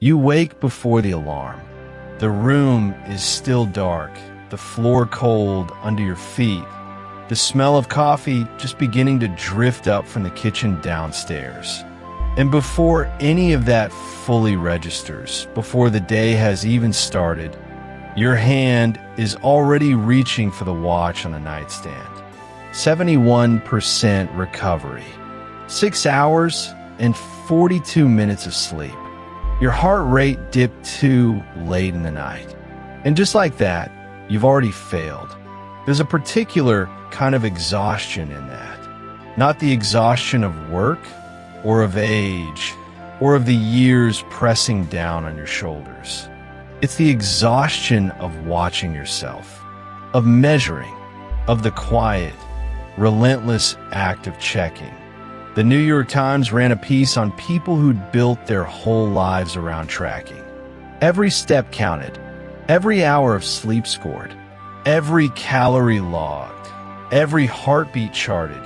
You wake before the alarm. The room is still dark, the floor cold under your feet, the smell of coffee just beginning to drift up from the kitchen downstairs. And before any of that fully registers, before the day has even started, your hand is already reaching for the watch on the nightstand. 71% recovery. 6 hours and 42 minutes of sleep. Your heart rate dipped too late in the night. And just like that, you've already failed. There's a particular kind of exhaustion in that. Not the exhaustion of work, or of age, or of the years pressing down on your shoulders. It's the exhaustion of watching yourself, of measuring, of the quiet, relentless act of checking. The New York Times ran a piece on people who'd built their whole lives around tracking. Every step counted, every hour of sleep scored, every calorie logged, every heartbeat charted,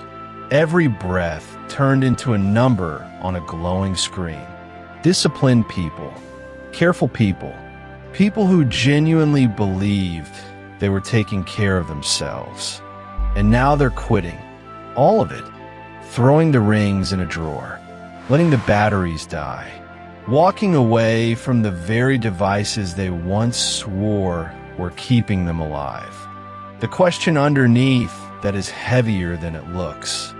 every breath turned into a number on a glowing screen. Disciplined people, careful people, people who genuinely believed they were taking care of themselves. And now they're quitting. All of it. Throwing the rings in a drawer. Letting the batteries die. Walking away from the very devices they once swore were keeping them alive. The question underneath that is heavier than it looks.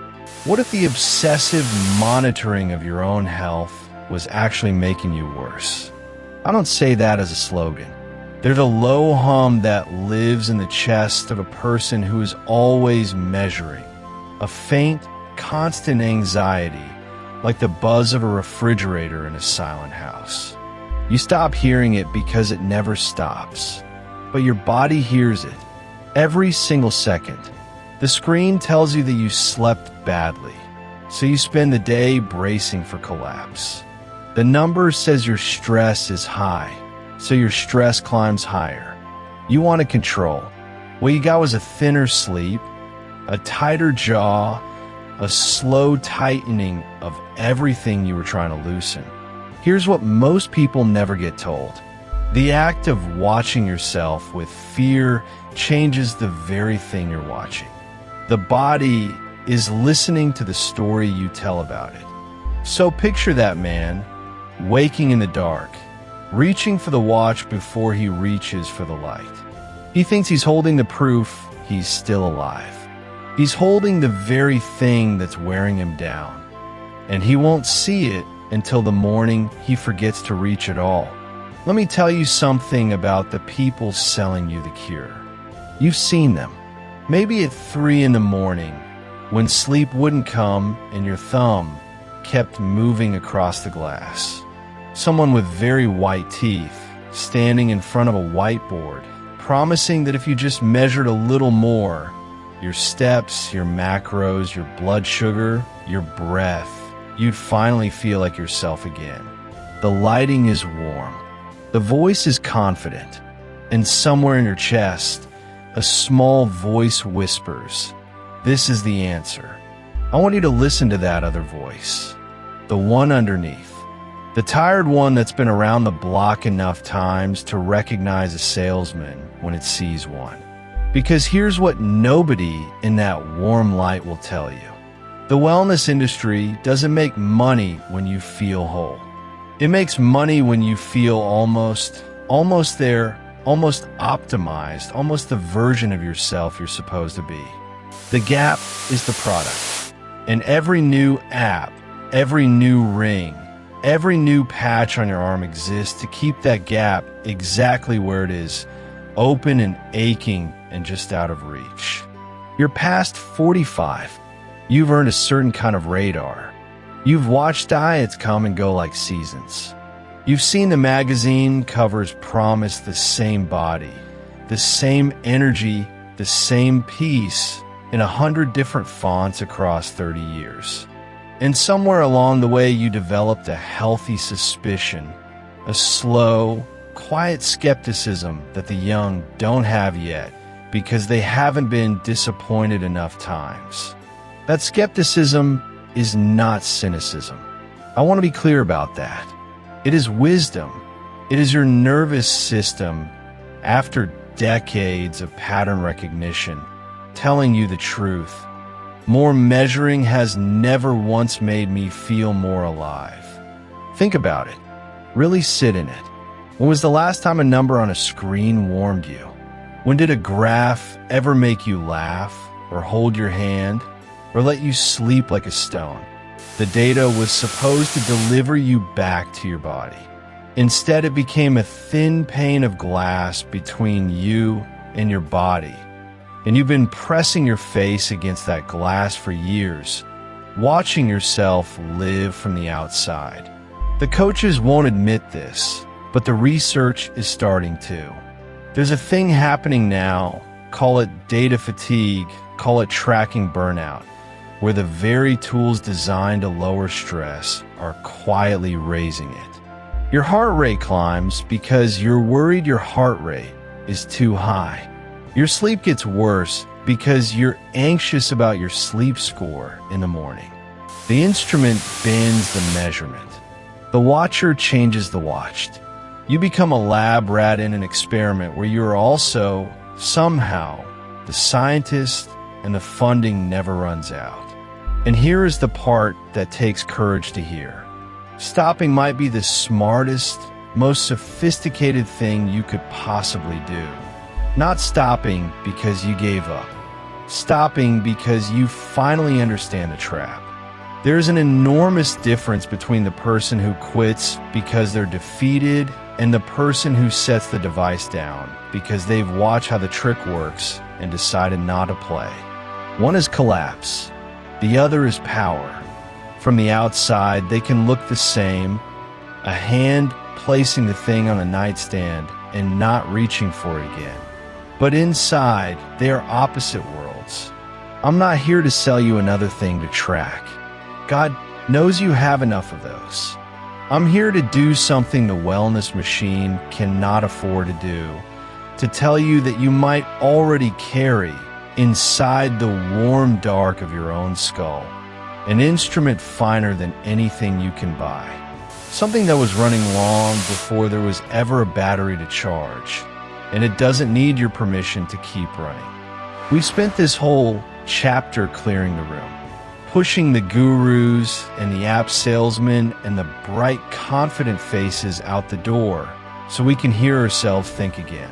What if the obsessive monitoring of your own health was actually making you worse? I don't say that as a slogan. There's a low hum that lives in the chest of a person who is always measuring. A faint, constant anxiety, like the buzz of a refrigerator in a silent house. You stop hearing it because it never stops. But your body hears it. Every single second. The screen tells you that you slept badly, so you spend the day bracing for collapse. The number says your stress is high, so your stress climbs higher. You want to control. What you got was a thinner sleep, a tighter jaw, a slow tightening of everything you were trying to loosen. Here's what most people never get told. The act of watching yourself with fear changes the very thing you're watching. The body is listening to the story you tell about it. So picture that man, waking in the dark, reaching for the watch before he reaches for the light. He thinks he's holding the proof he's still alive. He's holding the very thing that's wearing him down. And he won't see it until the morning he forgets to reach at all. Let me tell you something about the people selling you the cure. You've seen them. Maybe at 3 in the morning, when sleep wouldn't come and your thumb kept moving across the glass. Someone with very white teeth, standing in front of a whiteboard, promising that if you just measured a little more, your steps, your macros, your blood sugar, your breath, you'd finally feel like yourself again. The lighting is warm. The voice is confident. And somewhere in your chest, a small voice whispers, "This is the answer." I want you to listen to that other voice. The one underneath. The tired one that's been around the block enough times to recognize a salesman when it sees one. Because here's what nobody in that warm light will tell you. The wellness industry doesn't make money when you feel whole. It makes money when you feel almost there, almost optimized, almost the version of yourself you're supposed to be. The gap is the product. And every new app, every new ring, every new patch on your arm exists to keep that gap exactly where it is, open and aching and just out of reach. You're past 45. You've earned a certain kind of radar. You've watched diets come and go like seasons. You've seen the magazine covers promise the same body, the same energy, the same peace in 100 different fonts across 30 years. And somewhere along the way, you developed a healthy suspicion, a slow, quiet skepticism that the young don't have yet because they haven't been disappointed enough times. That skepticism is not cynicism. I want to be clear about that. It is wisdom, It is your nervous system, after decades of pattern recognition, telling you the truth. More measuring has never once made me feel more alive. Think about it. Really sit in it. When was the last time a number on a screen warmed you? When did a graph ever make you laugh, or hold your hand, or let you sleep like a stone? The data was supposed to deliver you back to your body. Instead, it became a thin pane of glass between you and your body. And you've been pressing your face against that glass for years, watching yourself live from the outside. The coaches won't admit this, but the research is starting to. There's a thing happening now, call it data fatigue, call it tracking burnout, where the very tools designed to lower stress are quietly raising it. Your heart rate climbs because you're worried your heart rate is too high. Your sleep gets worse because you're anxious about your sleep score in the morning. The instrument bends the measurement. The watcher changes the watched. You become a lab rat in an experiment where you're also, somehow, the scientist, and the funding never runs out. And here is the part that takes courage to hear. Stopping might be the smartest, most sophisticated thing you could possibly do. Not stopping because you gave up. Stopping because you finally understand the trap. There's an enormous difference between the person who quits because they're defeated and the person who sets the device down because they've watched how the trick works and decided not to play. One is collapse. The other is power. From the outside, they can look the same, a hand placing the thing on a nightstand and not reaching for it again. But inside, they are opposite worlds. I'm not here to sell you another thing to track. God knows you have enough of those. I'm here to do something the wellness machine cannot afford to do, to tell you that you might already carry inside the warm dark of your own skull an instrument finer than anything you can buy. Something that was running long before there was ever a battery to charge, and it doesn't need your permission to keep running. We spent this whole chapter clearing the room, pushing the gurus and the app salesmen and the bright, confident faces out the door so we can hear ourselves think again.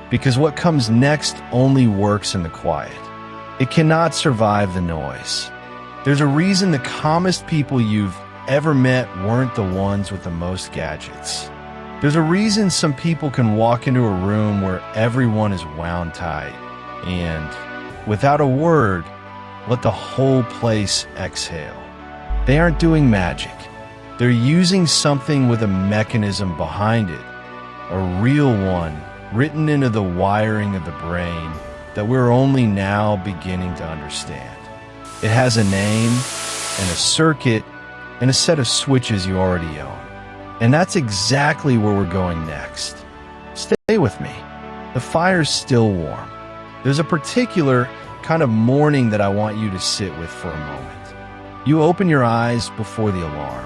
Because what comes next only works in the quiet. It cannot survive the noise. There's a reason the calmest people you've ever met weren't the ones with the most gadgets. There's a reason some people can walk into a room where everyone is wound tight and, without a word, let the whole place exhale. They aren't doing magic. They're using something with a mechanism behind it, a real one written into the wiring of the brain that we're only now beginning to understand. It has a name and a circuit and a set of switches you already own. And that's exactly where we're going next. Stay with me. The fire's still warm. There's a particular kind of morning that I want you to sit with for a moment. You open your eyes before the alarm.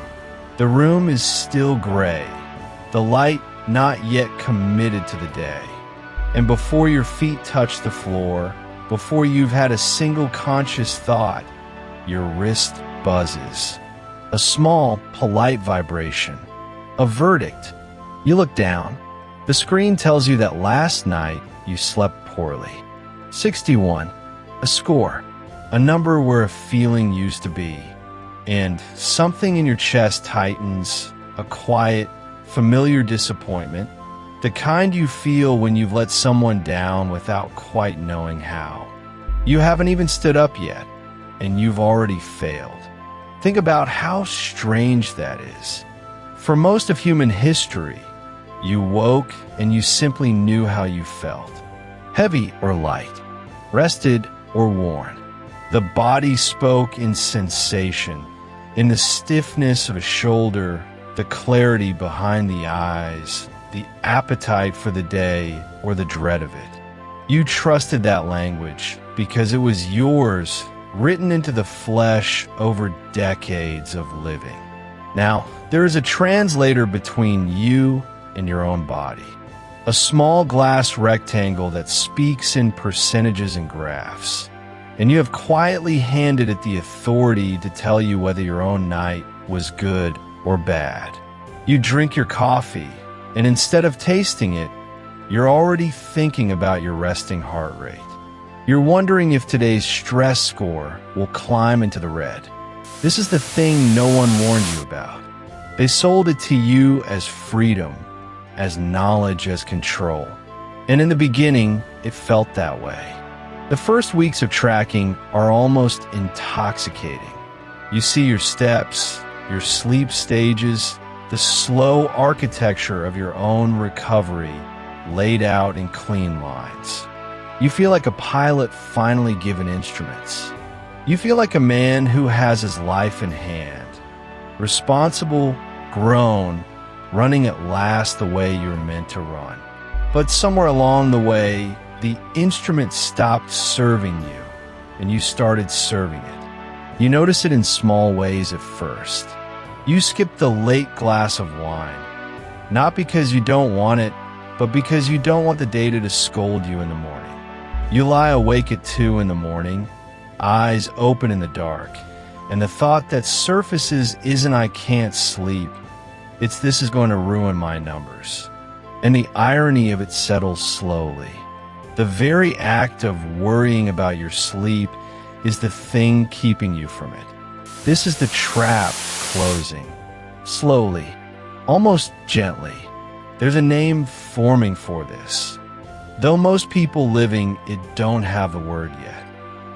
The room is still gray, the light not yet committed to the day. And before your feet touch the floor, before you've had a single conscious thought, your wrist buzzes. A small, polite vibration. A verdict. You look down. The screen tells you that last night you slept poorly. 61. A score. A number where a feeling used to be. And something in your chest tightens, a quiet, familiar disappointment. The kind you feel when you've let someone down without quite knowing how. You haven't even stood up yet, and you've already failed. Think about how strange that is. For most of human history, you woke and you simply knew how you felt. Heavy or light, rested or worn. The body spoke in sensation, in the stiffness of a shoulder, the clarity behind the eyes, the appetite for the day or the dread of it. You trusted that language because it was yours, written into the flesh over decades of living. Now, there is a translator between you in your own body. A small glass rectangle that speaks in percentages and graphs. And you have quietly handed it the authority to tell you whether your own night was good or bad. You drink your coffee, and instead of tasting it, you're already thinking about your resting heart rate. You're wondering if today's stress score will climb into the red. This is the thing no one warned you about. They sold it to you as freedom, as knowledge, as control. And in the beginning, it felt that way. The first weeks of tracking are almost intoxicating. You see your steps, your sleep stages, the slow architecture of your own recovery laid out in clean lines. You feel like a pilot finally given instruments. You feel like a man who has his life in hand, responsible, grown, running at last the way you're meant to run. But somewhere along the way, the instrument stopped serving you, and you started serving it. You notice it in small ways at first. You skip the late glass of wine, not because you don't want it, but because you don't want the data to scold you in the morning. You lie awake at 2 in the morning, eyes open in the dark, and the thought that surfaces isn't "I can't sleep," it's "this is going to ruin my numbers." And the irony of it settles slowly. The very act of worrying about your sleep is the thing keeping you from it. This is the trap closing. Slowly, almost gently. There's a name forming for this. Though most people living it don't have the word yet.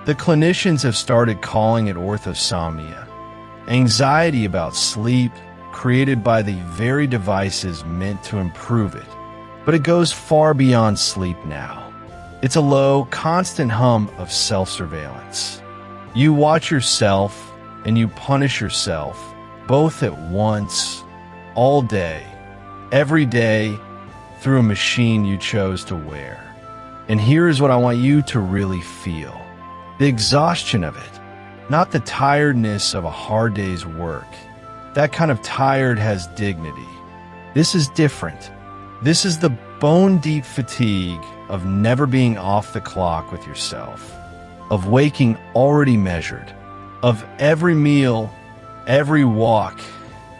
The clinicians have started calling it orthosomnia, anxiety about sleep created by the very devices meant to improve it. But it goes far beyond sleep now. It's a low, constant hum of self-surveillance. You watch yourself and you punish yourself, both at once, all day, every day, through a machine you chose to wear. And here's what I want you to really feel. The exhaustion of it, not the tiredness of a hard day's work. That kind of tired has dignity. This is different. This is the bone-deep fatigue of never being off the clock with yourself, of waking already measured, of every meal, every walk,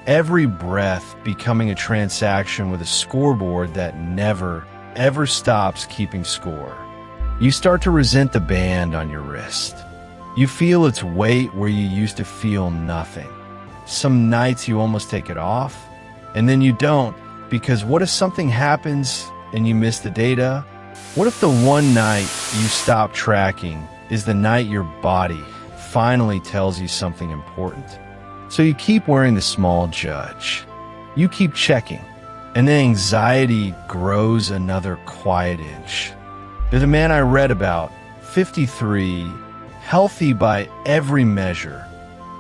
every breath becoming a transaction with a scoreboard that never, ever stops keeping score. You start to resent the band on your wrist. You feel its weight where you used to feel nothing. Some nights you almost take it off, and then you don't, because what if something happens and you miss the data? What if the one night you stop tracking is the night your body finally tells you something important? So you keep wearing the small judge. You keep checking, and then anxiety grows another quiet inch. There's a man I read about, 53, healthy by every measure,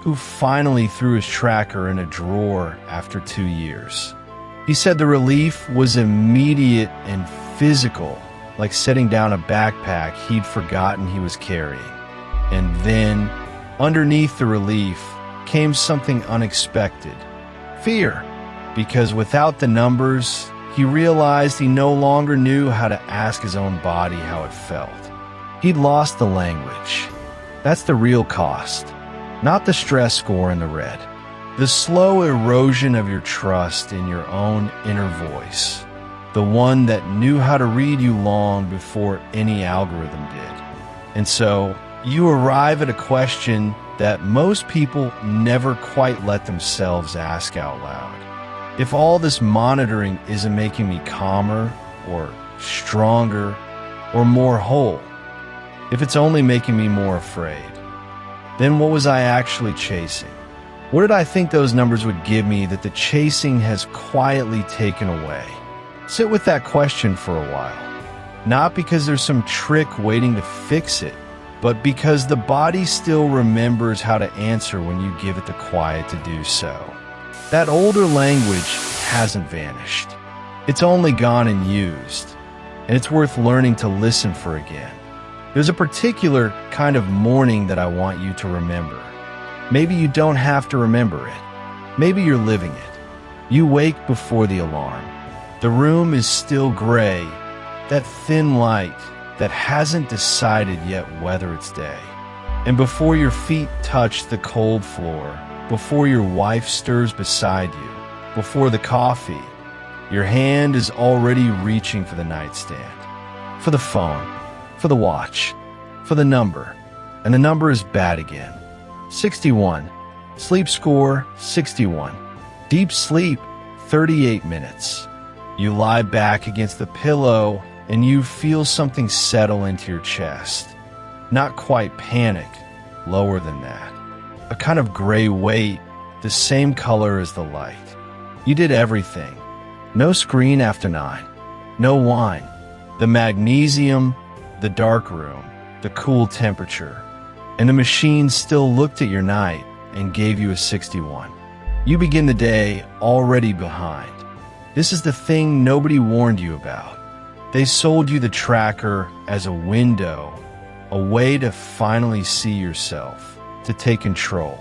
who finally threw his tracker in a drawer after 2 years. He said the relief was immediate and physical, like setting down a backpack he'd forgotten he was carrying. And then, underneath the relief, came something unexpected. Fear. Because without the numbers, he realized he no longer knew how to ask his own body how it felt. He'd lost the language. That's the real cost, not the stress score in the red. The slow erosion of your trust in your own inner voice, the one that knew how to read you long before any algorithm did. And so, you arrive at a question that most people never quite let themselves ask out loud. If all this monitoring isn't making me calmer, or stronger, or more whole, if it's only making me more afraid, then what was I actually chasing? What did I think those numbers would give me that the chasing has quietly taken away? Sit with that question for a while. Not because there's some trick waiting to fix it, but because the body still remembers how to answer when you give it the quiet to do so. That older language hasn't vanished. It's only gone and used, and it's worth learning to listen for again. There's a particular kind of morning that I want you to remember. Maybe you don't have to remember it. Maybe you're living it. You wake before the alarm. The room is still gray, that thin light that hasn't decided yet whether it's day. And before your feet touch the cold floor, before your wife stirs beside you, before the coffee, your hand is already reaching for the nightstand, for the phone, for the watch, for the number. And the number is bad again. 61. Sleep score, 61. Deep sleep, 38 minutes. You lie back against the pillow and you feel something settle into your chest. Not quite panic, lower than that. A kind of gray weight, the same color as the light. You did everything. No screen after 9. No wine. The magnesium, the dark room, the cool temperature. And the machine still looked at your night and gave you a 61. You begin the day already behind. This is the thing nobody warned you about. They sold you the tracker as a window, a way to finally see yourself, to take control.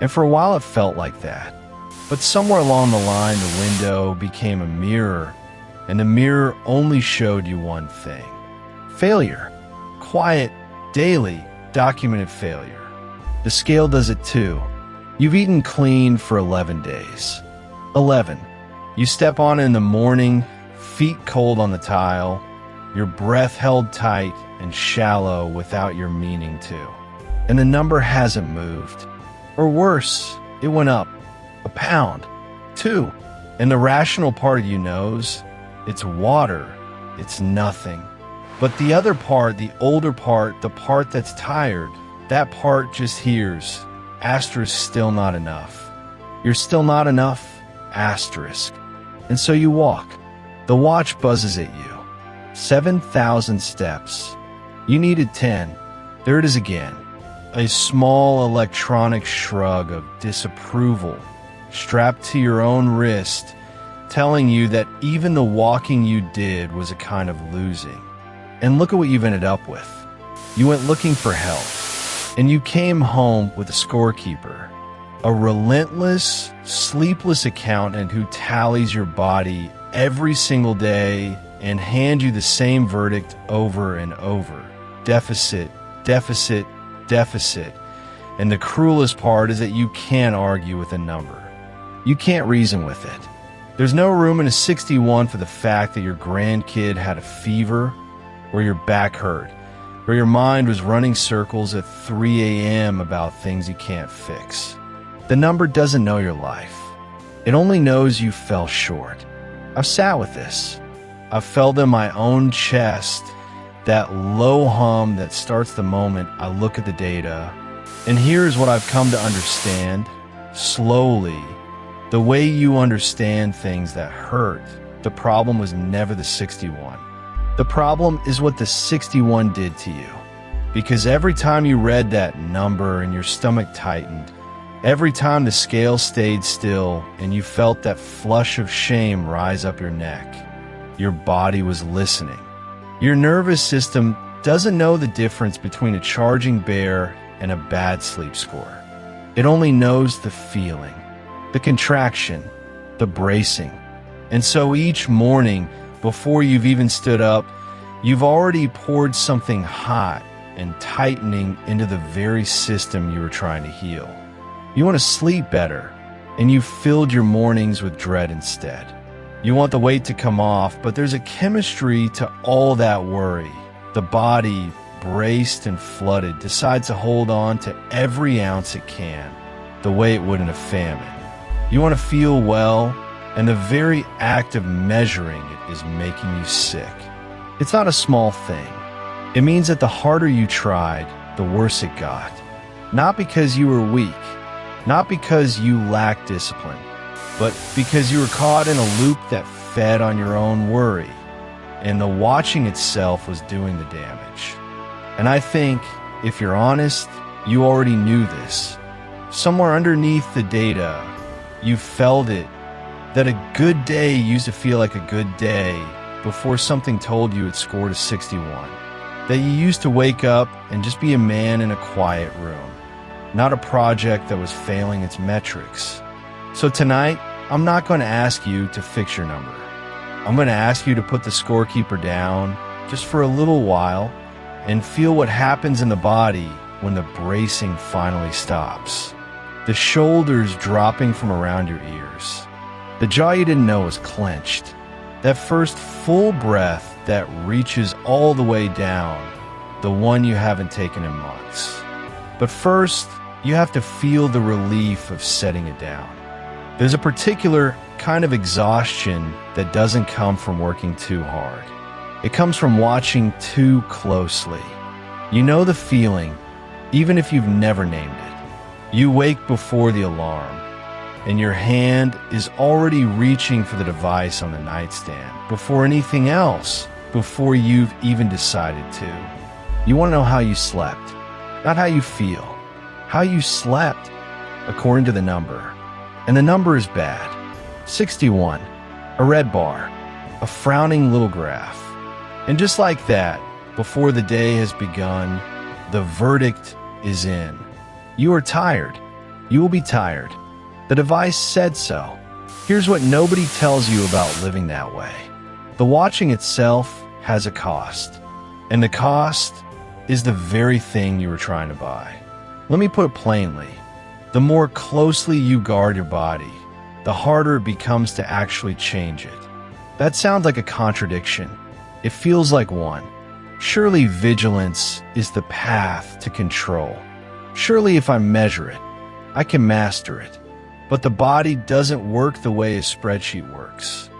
And for a while it felt like that. But somewhere along the line, the window became a mirror, and the mirror only showed you one thing. Failure. Quiet, daily, documented failure. The scale does it too. You've eaten clean for 11 days. 11. You step on it in the morning, feet cold on the tile, your breath held tight and shallow without your meaning to. And the number hasn't moved. Or worse, it went up. A pound. 2. And the rational part of you knows it's water. It's nothing. But the other part, the older part, the part that's tired, that part just hears, asterisk still not enough. You're still not enough, asterisk. And so you walk. The watch buzzes at you. 7,000 steps. You needed 10. There it is again. A small electronic shrug of disapproval strapped to your own wrist, telling you that even the walking you did was a kind of losing. And look at what you've ended up with. You went looking for help, and you came home with a scorekeeper, a relentless, sleepless accountant who tallies your body every single day and hands you the same verdict over and over. Deficit, deficit, deficit. And the cruelest part is that you can't argue with a number. You can't reason with it. There's no room in a 61 for the fact that your grandkid had a fever, or your back hurt, or your mind was running circles at 3 a.m. about things you can't fix. The number doesn't know your life. It only knows you fell short. I've sat with this. I've felt in my own chest that low hum that starts the moment I look at the data. And here's what I've come to understand, slowly. The way you understand things that hurt, the problem was never the 61. The problem is what the 61 did to you. Because every time you read that number and your stomach tightened, every time the scale stayed still and you felt that flush of shame rise up your neck, your body was listening. Your nervous system doesn't know the difference between a charging bear and a bad sleep score. It only knows the feeling, the contraction, the bracing. And so each morning, before you've even stood up, you've already poured something hot and tightening into the very system you were trying to heal. You want to sleep better, and you filled your mornings with dread instead. You want the weight to come off, but there's a chemistry to all that worry. The body, braced and flooded, decides to hold on to every ounce it can, the way it would in a famine. You want to feel well, and the very act of measuring it is making you sick. It's not a small thing. It means that the harder you tried, the worse it got. Not because you were weak, not because you lacked discipline, but because you were caught in a loop that fed on your own worry, and the watching itself was doing the damage. And I think, if you're honest, you already knew this. Somewhere underneath the data, you felt it, that a good day used to feel like a good day before something told you it scored a 61. That you used to wake up and just be a man in a quiet room, not a project that was failing its metrics. So tonight, I'm not going to ask you to fix your number. I'm going to ask you to put the scorekeeper down just for a little while and feel what happens in the body when the bracing finally stops. The shoulders dropping from around your ears. The jaw you didn't know was clenched. That first full breath that reaches all the way down, the one you haven't taken in months. But first, you have to feel the relief of setting it down. There's a particular kind of exhaustion that doesn't come from working too hard. It comes from watching too closely. You know the feeling, even if you've never named it. You wake before the alarm, and your hand is already reaching for the device on the nightstand before anything else, before you've even decided to. You want to know how you slept, not how you feel, how you slept, according to the number. And the number is bad. 61, a red bar, a frowning little graph. And just like that, before the day has begun, the verdict is in. You are tired. You will be tired. The device said so. Here's what nobody tells you about living that way. The watching itself has a cost. And the cost is the very thing you were trying to buy. Let me put it plainly. The more closely you guard your body, the harder it becomes to actually change it. That sounds like a contradiction. It feels like one. Surely vigilance is the path to control. Surely if I measure it, I can master it. But the body doesn't work the way a spreadsheet works.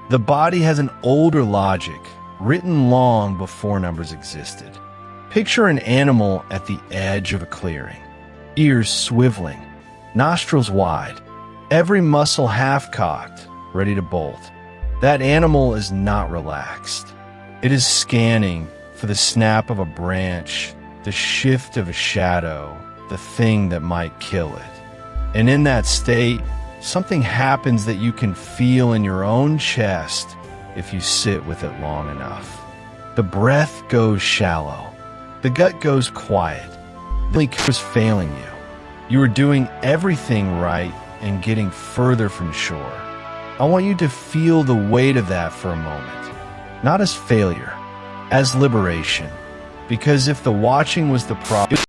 The body has an older logic, written long before numbers existed. Picture an animal at the edge of a clearing, ears swiveling, nostrils wide, every muscle half-cocked, ready to bolt. That animal is not relaxed. It is scanning for the snap of a branch, the shift of a shadow, the thing that might kill it. And in that state, something happens that you can feel in your own chest if you sit with it long enough. The breath goes shallow. The gut goes quiet. The leak was failing you. You are doing everything right and getting further from shore. I want you to feel the weight of that for a moment, not as failure, as liberation. Because if the watching was the problem,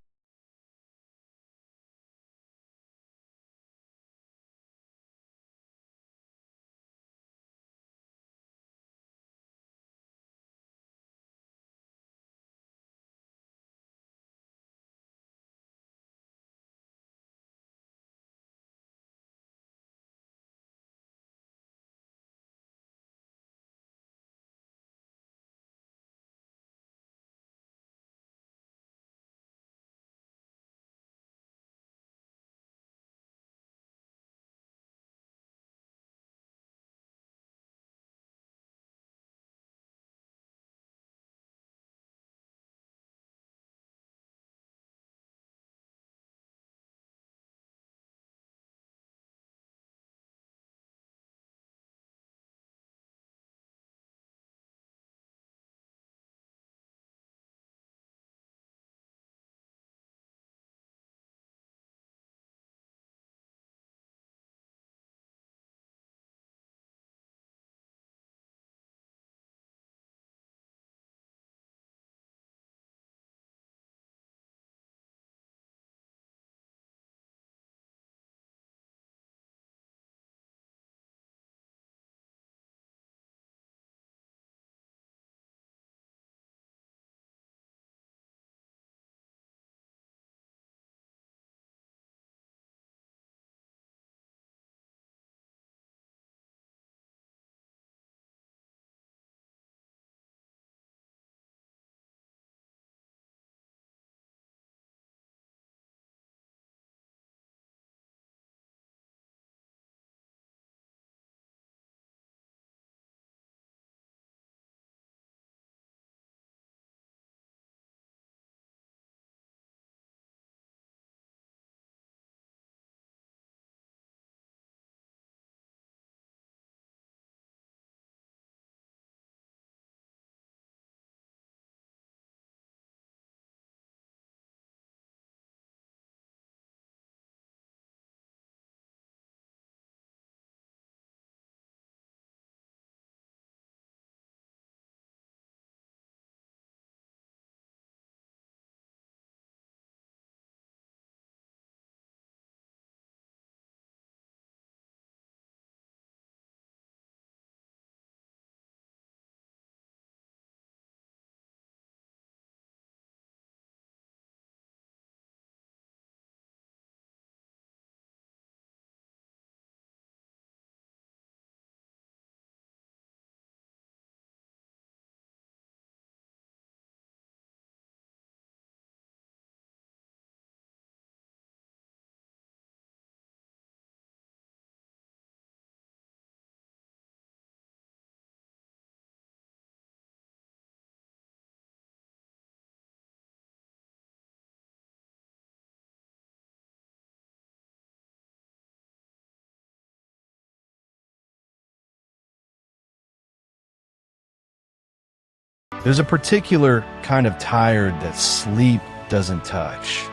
There's a particular kind of tired that sleep doesn't touch.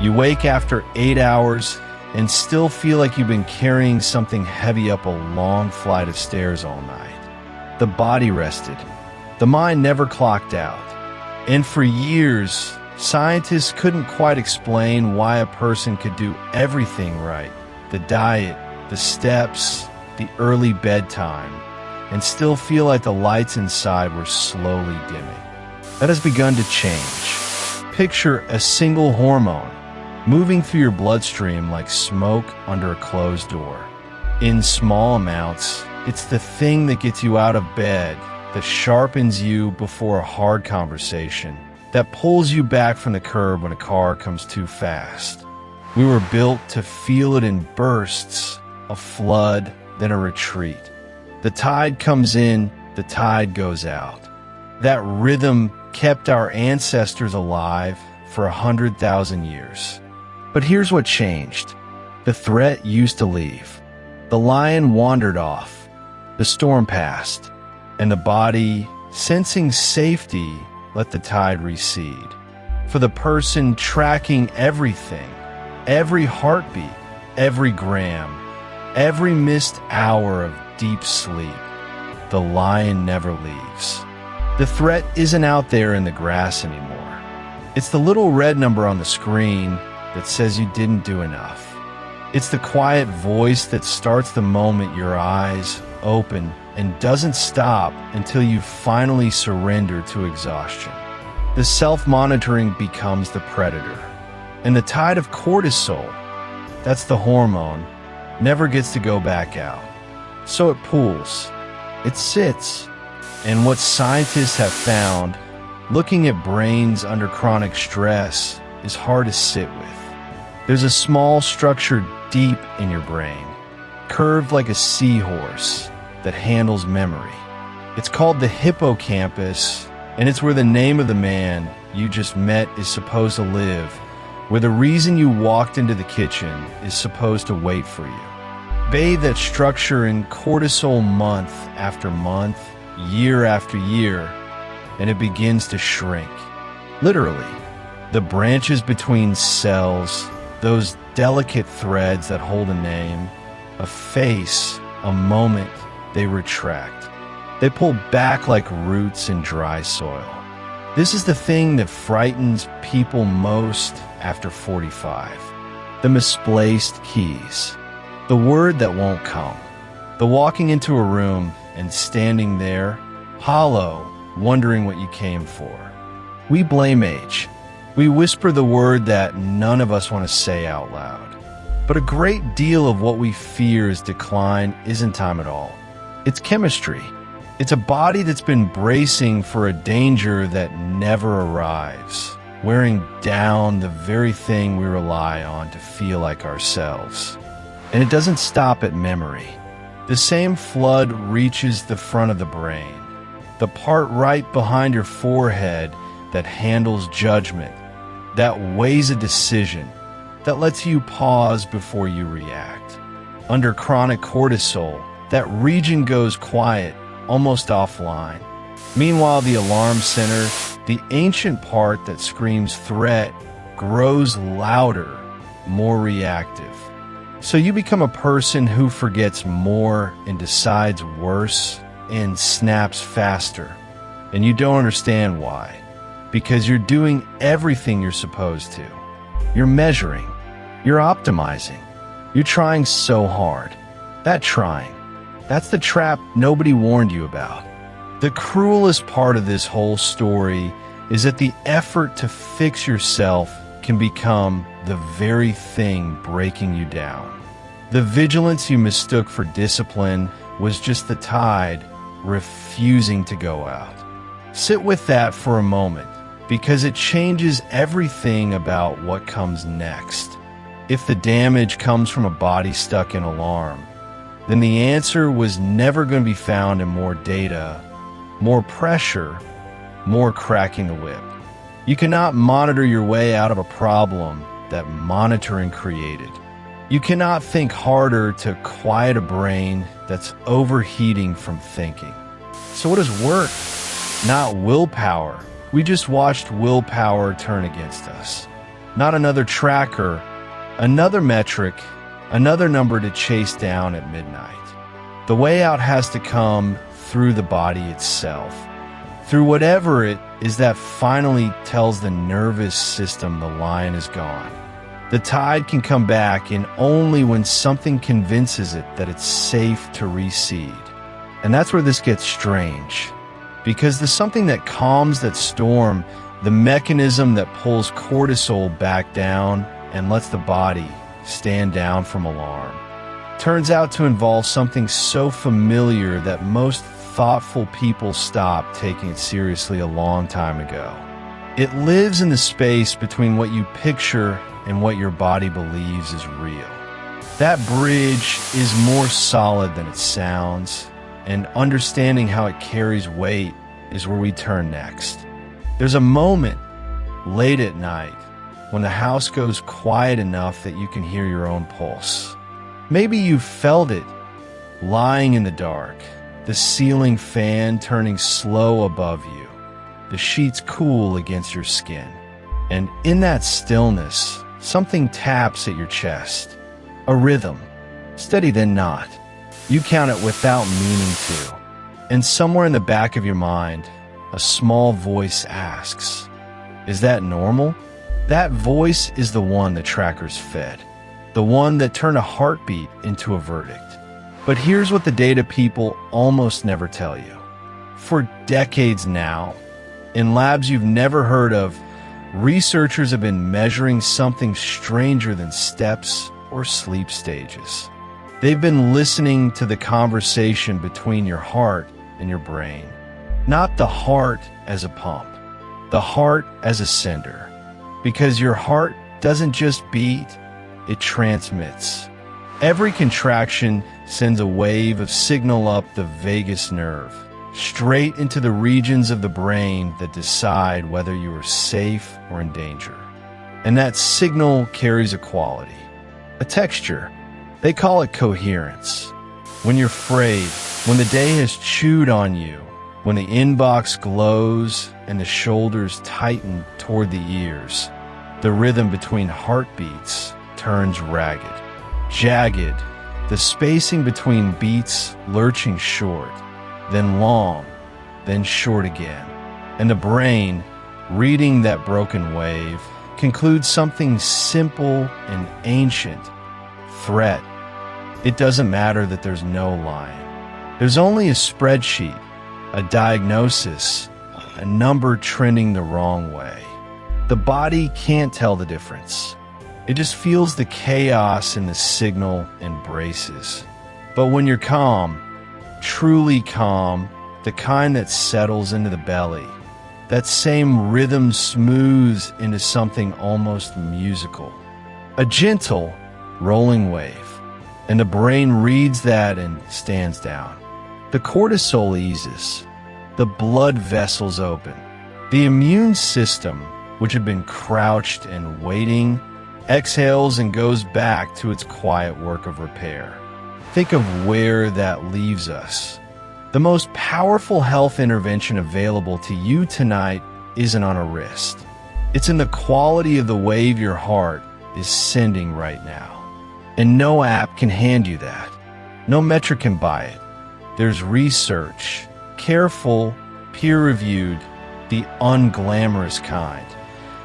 You wake after 8 hours and still feel like you've been carrying something heavy up a long flight of stairs all night. The body rested. The mind never clocked out. And for years, scientists couldn't quite explain why a person could do everything right. The diet, the steps, the early bedtime, and still feel like the lights inside were slowly dimming. That has begun to change. Picture a single hormone moving through your bloodstream like smoke under a closed door. In small amounts, it's the thing that gets you out of bed, that sharpens you before a hard conversation, that pulls you back from the curb when a car comes too fast. We were built to feel it in bursts, a flood, then a retreat. The tide comes in, the tide goes out. That rhythm kept our ancestors alive for 100,000 years. But here's what changed. The threat used to leave. The lion wandered off. The storm passed. And the body, sensing safety, let the tide recede. For the person tracking everything, every heartbeat, every gram, every missed hour of deep sleep, the lion never leaves. The threat isn't out there in the grass anymore. It's the little red number on the screen that says you didn't do enough. It's the quiet voice that starts the moment your eyes open and doesn't stop until you finally surrender to exhaustion. The self-monitoring becomes the predator. And the tide of cortisol, that's the hormone, never gets to go back out. So it pools. It sits. And what scientists have found, looking at brains under chronic stress is hard to sit with. There's a small structure deep in your brain, curved like a seahorse, that handles memory. It's called the hippocampus, and it's where the name of the man you just met is supposed to live, where the reason you walked into the kitchen is supposed to wait for you. Bathe that structure in cortisol month after month, year after year, and it begins to shrink. Literally, the branches between cells, those delicate threads that hold a name, a face, a moment, they retract. They pull back like roots in dry soil. This is the thing that frightens people most after 45. The misplaced keys. The word that won't come. The walking into a room and standing there, hollow, wondering what you came for. We blame age. We whisper the word that none of us want to say out loud. But a great deal of what we fear is decline isn't time at all. It's chemistry. It's a body that's been bracing for a danger that never arrives, wearing down the very thing we rely on to feel like ourselves. And it doesn't stop at memory. The same flood reaches the front of the brain, the part right behind your forehead that handles judgment, that weighs a decision, that lets you pause before you react. Under chronic cortisol, that region goes quiet, almost offline. Meanwhile, the alarm center, the ancient part that screams threat, grows louder, more reactive. So you become a person who forgets more and decides worse and snaps faster. And you don't understand why. Because you're doing everything you're supposed to. You're measuring. You're optimizing. You're trying so hard. That trying. That's the trap nobody warned you about. The cruelest part of this whole story is that the effort to fix yourself can become the very thing breaking you down. The vigilance you mistook for discipline was just the tide refusing to go out. Sit with that for a moment, because it changes everything about what comes next. If the damage comes from a body stuck in alarm, then the answer was never going to be found in more data, more pressure, more cracking the whip. You cannot monitor your way out of a problem that monitoring created. You cannot think harder to quiet a brain that's overheating from thinking. So what does work? not willpower. We just watched willpower turn against us. Not another tracker, another metric, another number to chase down at midnight. The way out has to come through the body itself, through whatever it is that finally tells the nervous system the line is gone. The tide can come back in only when something convinces it that it's safe to recede. And that's where this gets strange, because the something that calms that storm, the mechanism that pulls cortisol back down and lets the body stand down from alarm, turns out to involve something so familiar that most thoughtful people stopped taking it seriously a long time ago. It lives in the space between what you picture and what your body believes is real. That bridge is more solid than it sounds, and understanding how it carries weight is where we turn next. There's a moment late at night when the house goes quiet enough that you can hear your own pulse. Maybe you've felt it lying in the dark, the ceiling fan turning slow above you, the sheets cool against your skin. And in that stillness, something taps at your chest. A rhythm, steady then not. You count it without meaning to. And somewhere in the back of your mind, a small voice asks, "Is that normal?" That voice is the one the trackers fed, the one that turned a heartbeat into a verdict. But here's what the data people almost never tell you. For decades now, in labs you've never heard of, researchers have been measuring something stranger than steps or sleep stages. They've been listening to the conversation between your heart and your brain. Not the heart as a pump, the heart as a sender. Because your heart doesn't just beat, it transmits. Every contraction sends a wave of signal up the vagus nerve, straight into the regions of the brain that decide whether you are safe or in danger. And that signal carries a quality, a texture. They call it coherence. When you're afraid, when the day has chewed on you, when the inbox glows and the shoulders tighten toward the ears, the rhythm between heartbeats turns ragged, jagged, the spacing between beats lurching short, then long, then short again. And the brain, reading that broken wave, concludes something simple and ancient: threat. It doesn't matter that there's no line. There's only a spreadsheet, a diagnosis, a number trending the wrong way. The body can't tell the difference. It just feels the chaos in the signal and braces. But when you're calm, truly calm, the kind that settles into the belly, that same rhythm smooths into something almost musical. A gentle, rolling wave. And the brain reads that and stands down. The cortisol eases. The blood vessels open. The immune system, which had been crouched and waiting, exhales and goes back to its quiet work of repair. Think of where that leaves us. The most powerful health intervention available to you tonight isn't on a wrist. It's in the quality of the wave your heart is sending right now. And no app can hand you that. No metric can buy it. There's research, careful, peer-reviewed, the unglamorous kind,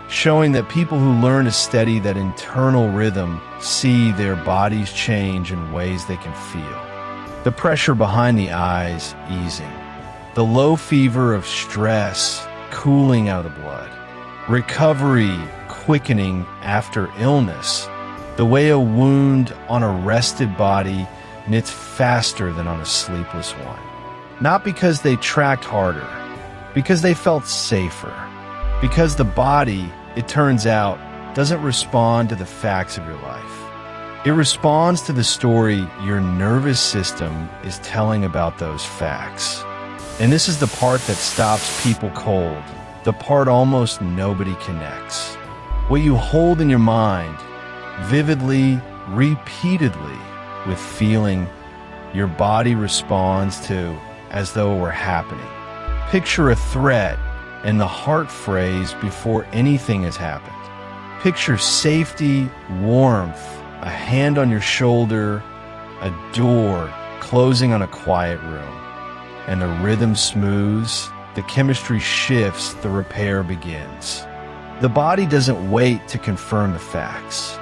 showing that people who learn to steady that internal rhythm see their bodies change in ways they can feel. The pressure behind the eyes easing. The low fever of stress cooling out of the blood. Recovery quickening after illness. The way a wound on a rested body knits faster than on a sleepless one. Not because they tracked harder, because they felt safer. Because the body, it turns out, doesn't respond to the facts of your life. It responds to the story your nervous system is telling about those facts. And this is the part that stops people cold, the part almost nobody connects. What you hold in your mind, vividly, repeatedly, with feeling, your body responds to as though it were happening. Picture a threat and the heart phrase before anything has happened. Picture safety, warmth, a hand on your shoulder, a door closing on a quiet room. And the rhythm smooths, the chemistry shifts, the repair begins. The body doesn't wait to confirm the facts.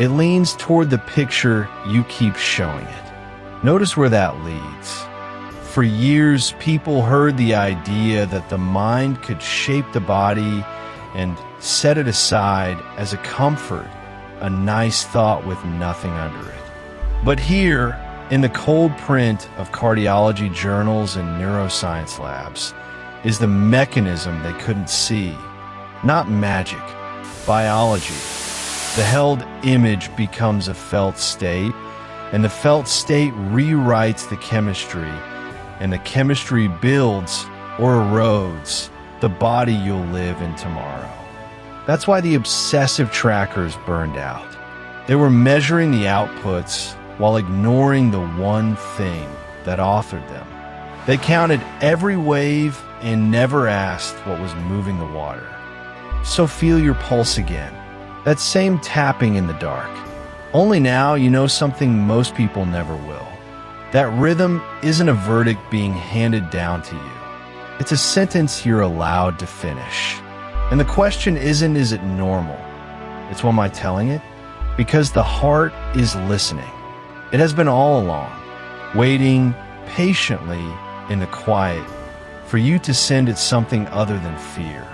It leans toward the picture, you keep showing it. Notice where that leads. For years, people heard the idea that the mind could shape the body and set it aside as a comfort, a nice thought with nothing under it. But here, in the cold print of cardiology journals and neuroscience labs, is the mechanism they couldn't see. Not magic, biology. The held image becomes a felt state, and the felt state rewrites the chemistry, and the chemistry builds or erodes the body you'll live in tomorrow. That's why the obsessive trackers burned out. They were measuring the outputs while ignoring the one thing that authored them. They counted every wave and never asked what was moving the water. So feel your pulse again. That same tapping in the dark. Only now you know something most people never will. That rhythm isn't a verdict being handed down to you. It's a sentence you're allowed to finish. And the question isn't, is it normal? It's, am I telling it? Because the heart is listening. It has been all along, waiting patiently in the quiet for you to send it something other than fear.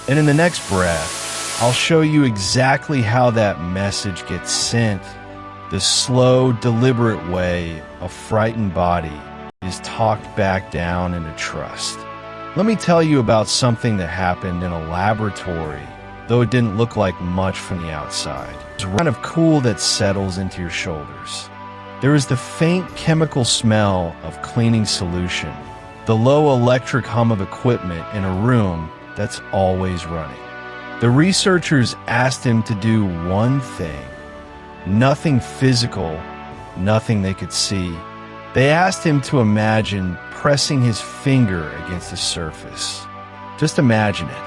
And in the next breath, I'll show you exactly how that message gets sent. The slow, deliberate way a frightened body is talked back down into trust. Let me tell you about something that happened in a laboratory, though it didn't look like much from the outside. It's kind of cool that settles into your shoulders. There is the faint chemical smell of cleaning solution, the low electric hum of equipment in a room that's always running. The researchers asked him to do one thing. Nothing physical, nothing they could see. They asked him to imagine pressing his finger against the surface. Just imagine it.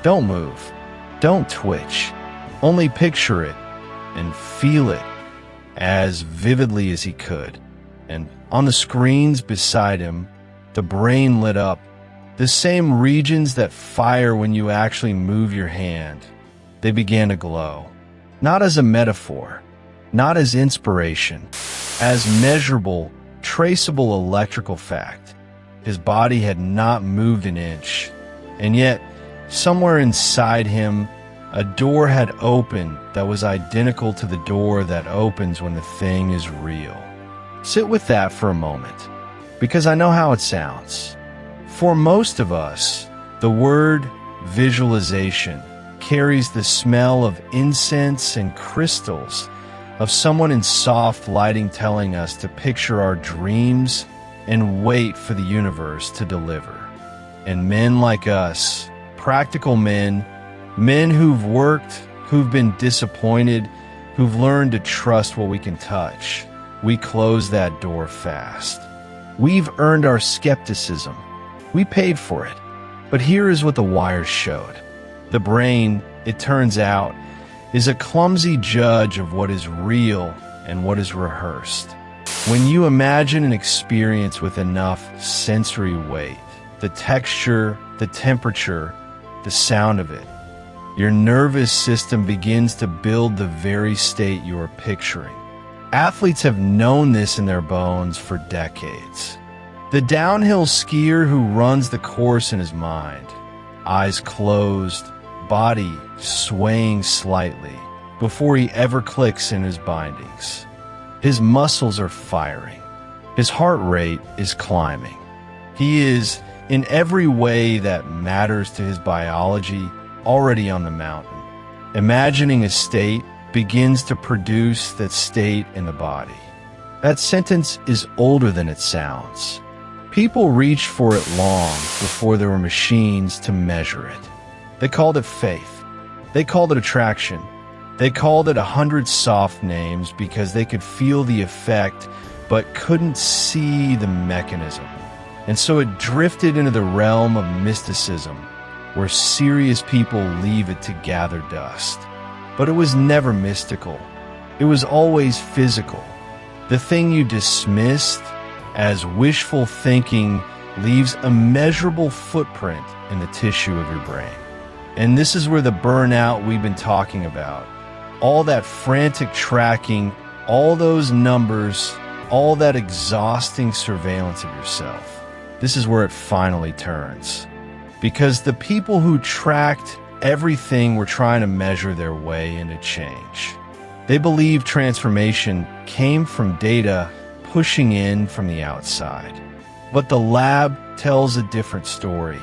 Don't move. Don't twitch. Only picture it and feel it as vividly as he could. And on the screens beside him, the brain lit up. The same regions that fire when you actually move your hand. They began to glow. Not as a metaphor, not as inspiration, as measurable, traceable electrical fact. His body had not moved an inch, and yet, somewhere inside him, a door had opened that was identical to the door that opens when the thing is real. Sit with that for a moment, because I know how it sounds. For most of us, the word visualization carries the smell of incense and crystals, of someone in soft lighting telling us to picture our dreams and wait for the universe to deliver. And men like us, practical men, men who've worked, who've been disappointed, who've learned to trust what we can touch, we close that door fast. We've earned our skepticism. We paid for it. But here is what the wires showed. The brain, it turns out, is a clumsy judge of what is real and what is rehearsed. When you imagine an experience with enough sensory weight, the texture, the temperature, the sound of it, your nervous system begins to build the very state you are picturing. Athletes have known this in their bones for decades. The downhill skier who runs the course in his mind, eyes closed, body swaying slightly before he ever clicks in his bindings. His muscles are firing. His heart rate is climbing. He is, in every way that matters to his biology, already on the mountain. Imagining a state begins to produce that state in the body. That sentence is older than it sounds. People reached for it long before there were machines to measure it. They called it faith. They called it attraction. They called it 100 soft names because they could feel the effect but couldn't see the mechanism. And so it drifted into the realm of mysticism, where serious people leave it to gather dust. But it was never mystical. It was always physical. The thing you dismissed as wishful thinking leaves a measurable footprint in the tissue of your brain. And this is where the burnout we've been talking about, all that frantic tracking, all those numbers, all that exhausting surveillance of yourself, this is where it finally turns. Because the people who tracked everything were trying to measure their way into change. They believed transformation came from data pushing in from the outside. But the lab tells a different story.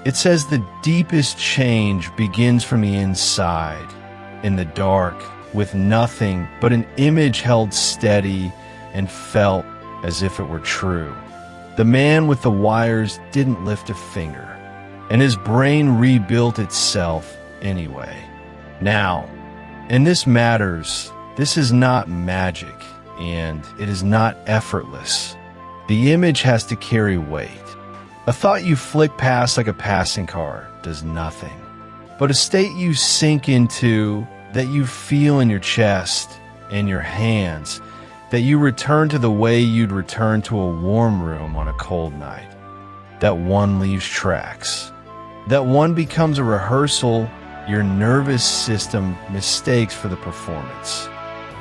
It says the deepest change begins from the inside, in the dark, with nothing but an image held steady and felt as if it were true. The man with the wires didn't lift a finger, and his brain rebuilt itself anyway. Now, and this matters, this is not magic, and it is not effortless. The image has to carry weight. A thought you flick past like a passing car does nothing. But a state you sink into, that you feel in your chest and your hands, that you return to the way you'd return to a warm room on a cold night. That one leaves tracks. That one becomes a rehearsal your nervous system mistakes for the performance.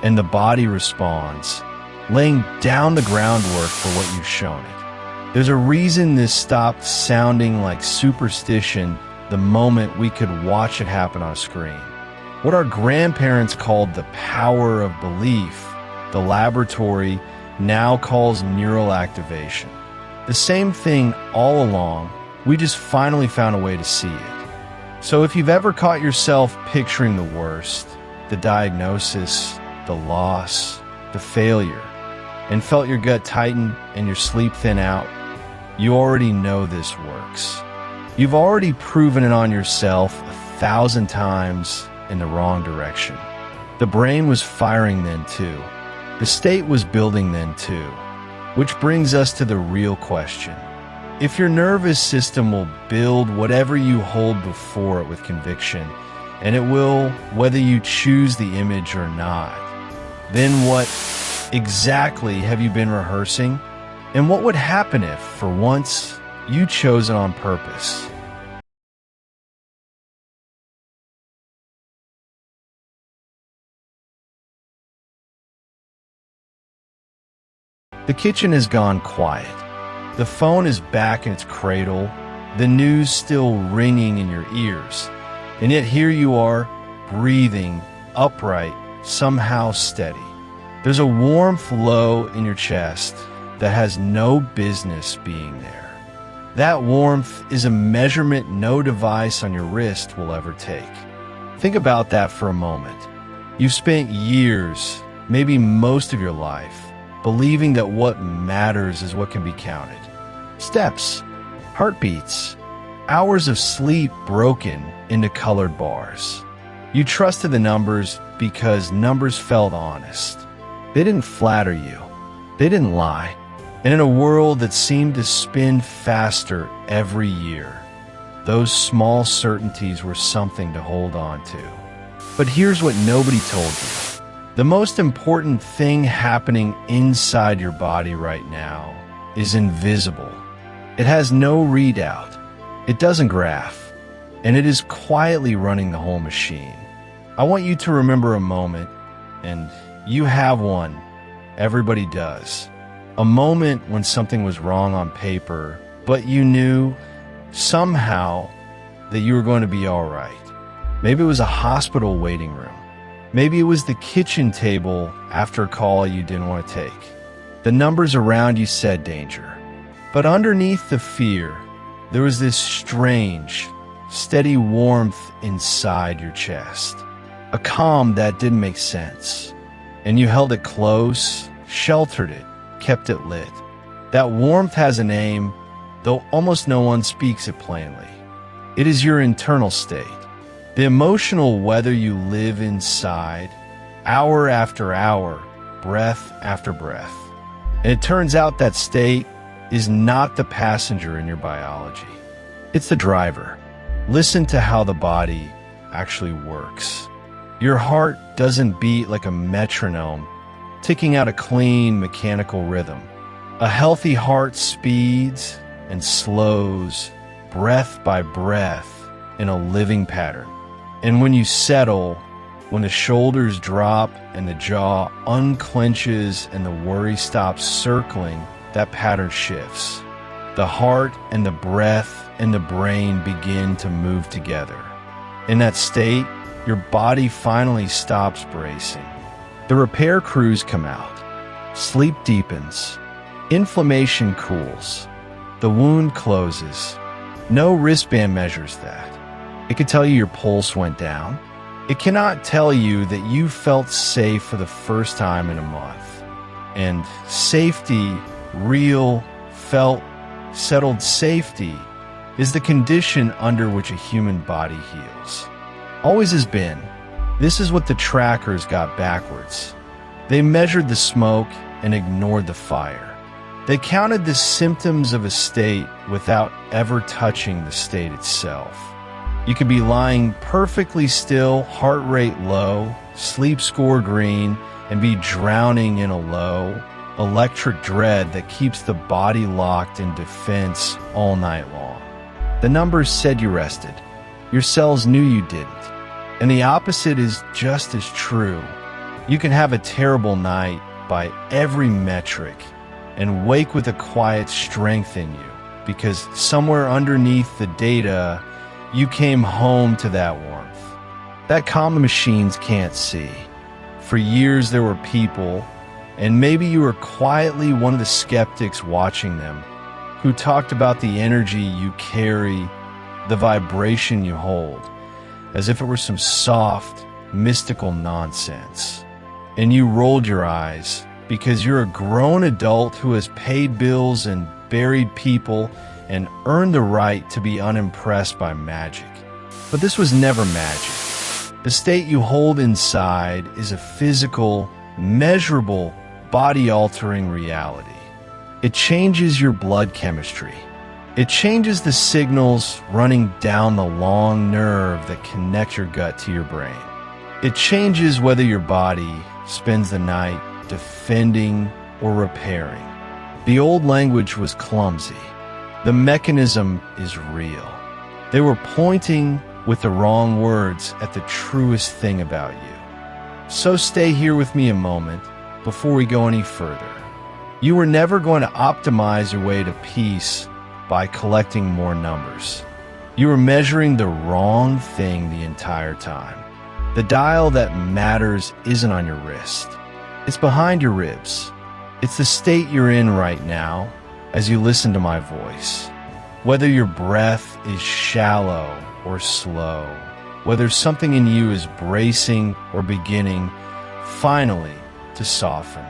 And the body responds, laying down the groundwork for what you've shown it. There's a reason this stopped sounding like superstition the moment we could watch it happen on a screen. What our grandparents called the power of belief, the laboratory now calls neural activation. The same thing all along, we just finally found a way to see it. So if you've ever caught yourself picturing the worst, the diagnosis, the loss, the failure, and felt your gut tighten and your sleep thin out, you already know this works. You've already proven it on yourself 1,000 times in the wrong direction. The brain was firing then too. The state was building then too. Which brings us to the real question. If your nervous system will build whatever you hold before it with conviction, and it will whether you choose the image or not, then what exactly have you been rehearsing? And what would happen if, for once, you chose it on purpose? The kitchen has gone quiet. The phone is back in its cradle, the news still ringing in your ears. And yet here you are, breathing, upright, somehow steady. There's a warmth low in your chest that has no business being there. That warmth is a measurement no device on your wrist will ever take. Think about that for a moment. You've spent years, maybe most of your life, believing that what matters is what can be counted. Steps, heartbeats, hours of sleep broken into colored bars. You trusted the numbers because numbers felt honest. They didn't flatter you. They didn't lie. And in a world that seemed to spin faster every year, those small certainties were something to hold on to. But here's what nobody told you. The most important thing happening inside your body right now is invisible. It has no readout. It doesn't graph. And it is quietly running the whole machine. I want you to remember a moment, and you have one. Everybody does. A moment when something was wrong on paper, but you knew somehow that you were going to be all right. Maybe it was a hospital waiting room. Maybe it was the kitchen table after a call you didn't want to take. The numbers around you said danger. But underneath the fear, there was this strange, steady warmth inside your chest. A calm that didn't make sense. And you held it close, sheltered it, kept it lit. That warmth has a name, though almost no one speaks it plainly. It is your internal state. The emotional weather you live inside, hour after hour, breath after breath. And it turns out that state, is not the passenger in your biology. It's the driver. Listen to how the body actually works. Your heart doesn't beat like a metronome, ticking out a clean mechanical rhythm. A healthy heart speeds and slows, breath by breath, in a living pattern. And when you settle, when the shoulders drop and the jaw unclenches and the worry stops circling, that pattern shifts. The heart and the breath and the brain begin to move together. In that state, your body finally stops bracing. The repair crews come out. Sleep deepens. Inflammation cools. The wound closes. No wristband measures that. It could tell you your pulse went down. It cannot tell you that you felt safe for the first time in a month. And safety, real, felt, settled safety, is the condition under which a human body heals. Always has been. This is what the trackers got backwards. They measured the smoke and ignored the fire. They counted the symptoms of a state without ever touching the state itself. You could be lying perfectly still, heart rate low, sleep score green, and be drowning in a low, electric dread that keeps the body locked in defense all night long. The numbers said you rested. Your cells knew you didn't. And the opposite is just as true. You can have a terrible night by every metric and wake with a quiet strength in you because somewhere underneath the data, you came home to that warmth. That calm the machines can't see. For years there were people, and maybe you were quietly one of the skeptics watching them, who talked about the energy you carry, the vibration you hold, as if it were some soft, mystical nonsense. And you rolled your eyes because you're a grown adult who has paid bills and buried people and earned the right to be unimpressed by magic. But this was never magic. The state you hold inside is a physical, measurable, body-altering reality. It changes your blood chemistry. It changes the signals running down the long nerve that connect your gut to your brain. It changes whether your body spends the night defending or repairing. The old language was clumsy. The mechanism is real. They were pointing with the wrong words at the truest thing about you. So stay here with me a moment before we go any further. You were never going to optimize your way to peace by collecting more numbers. You were measuring the wrong thing the entire time. The dial that matters isn't on your wrist. It's behind your ribs. It's the state you're in right now as you listen to my voice. Whether your breath is shallow or slow, whether something in you is bracing or beginning finally to soften,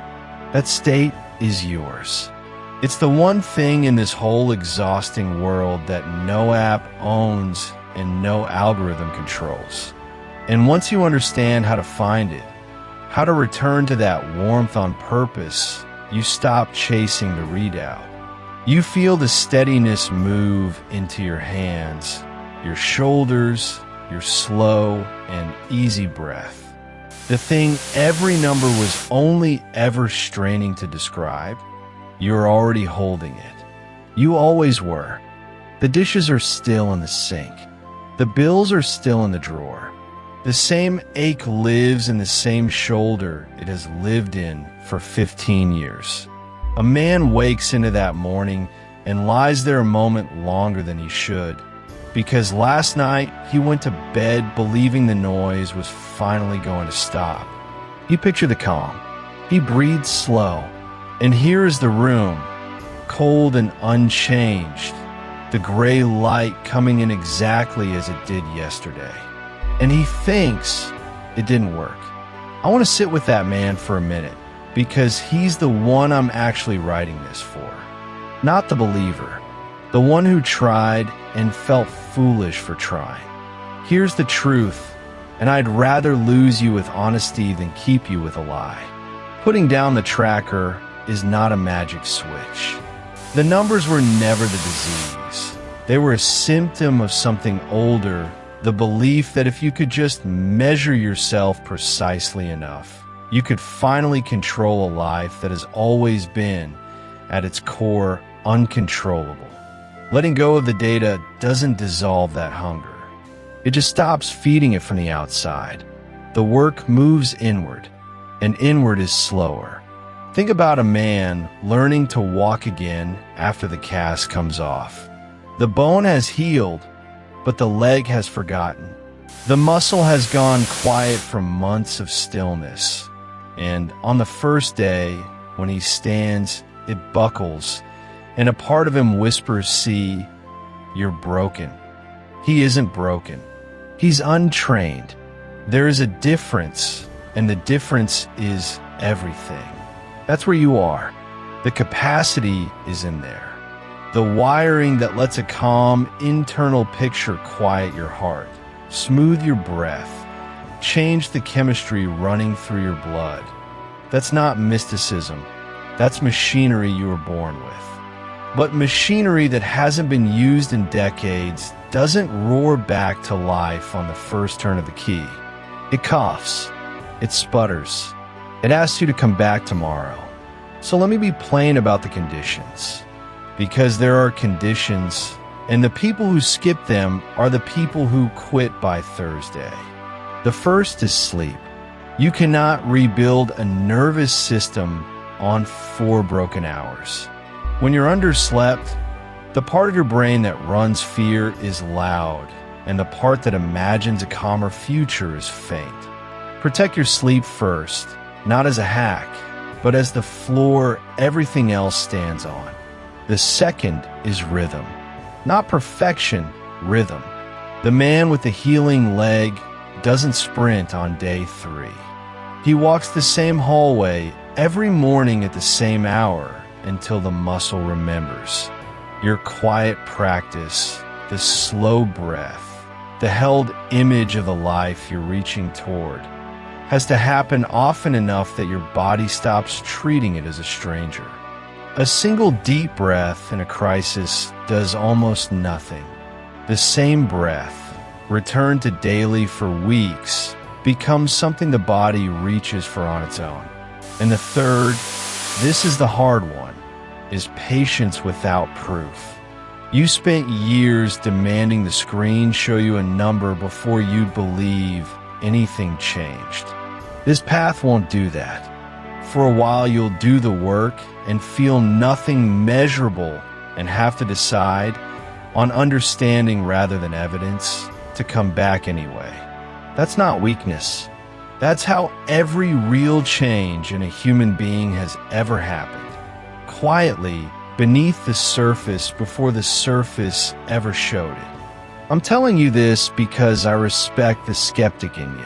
that state is yours. It's the one thing in this whole exhausting world that no app owns and no algorithm controls. And once you understand how to find it, how to return to that warmth on purpose, you stop chasing the readout. You feel the steadiness move into your hands, your shoulders, your slow and easy breath. The thing every number was only ever straining to describe, you're already holding it. You always were. The dishes are still in the sink. The bills are still in the drawer. The same ache lives in the same shoulder it has lived in for 15 years. A man wakes into that morning and lies there a moment longer than he should, because last night he went to bed believing the noise was finally going to stop. You picture the calm. He breathes slow, and here is the room, cold and unchanged, the gray light coming in exactly as it did yesterday. And he thinks it didn't work. I want to sit with that man for a minute, because he's the one I'm actually writing this for. Not the believer, the one who tried and felt foolish for trying. Here's the truth, and I'd rather lose you with honesty than keep you with a lie. Putting down the tracker is not a magic switch. The numbers were never the disease. They were a symptom of something older, the belief that if you could just measure yourself precisely enough, you could finally control a life that has always been, at its core, uncontrollable. Letting go of the data doesn't dissolve that hunger. It just stops feeding it from the outside. The work moves inward, and inward is slower. Think about a man learning to walk again after the cast comes off. The bone has healed, but the leg has forgotten. The muscle has gone quiet from months of stillness. And on the first day, when he stands, it buckles, and a part of him whispers, "See, you're broken." He isn't broken. He's untrained. There is a difference, and the difference is everything. That's where you are. The capacity is in there. The wiring that lets a calm internal picture quiet your heart, smooth your breath, change the chemistry running through your blood. That's not mysticism. That's machinery you were born with. But machinery that hasn't been used in decades doesn't roar back to life on the first turn of the key. It coughs. It sputters. It asks you to come back tomorrow. So let me be plain about the conditions. Because there are conditions, and the people who skip them are the people who quit by Thursday. The first is sleep. You cannot rebuild a nervous system on 4 broken hours. When you're underslept, the part of your brain that runs fear is loud, and the part that imagines a calmer future is faint. Protect your sleep first, not as a hack, but as the floor everything else stands on. The second is rhythm. Not perfection, rhythm. The man with the healing leg doesn't sprint on day 3. He walks the same hallway every morning at the same hour until the muscle remembers. Your quiet practice, the slow breath, the held image of the life you're reaching toward, has to happen often enough that your body stops treating it as a stranger. A single deep breath in a crisis does almost nothing. The same breath, returned to daily for weeks, becomes something the body reaches for on its own. And the third, this is the hard one, is patience without proof. You spent years demanding the screen show you a number before you'd believe anything changed. This path won't do that. For a while you'll do the work and feel nothing measurable and have to decide, on understanding rather than evidence, to come back anyway. That's not weakness. That's how every real change in a human being has ever happened. Quietly, beneath the surface before the surface ever showed it. I'm telling you this because I respect the skeptic in you.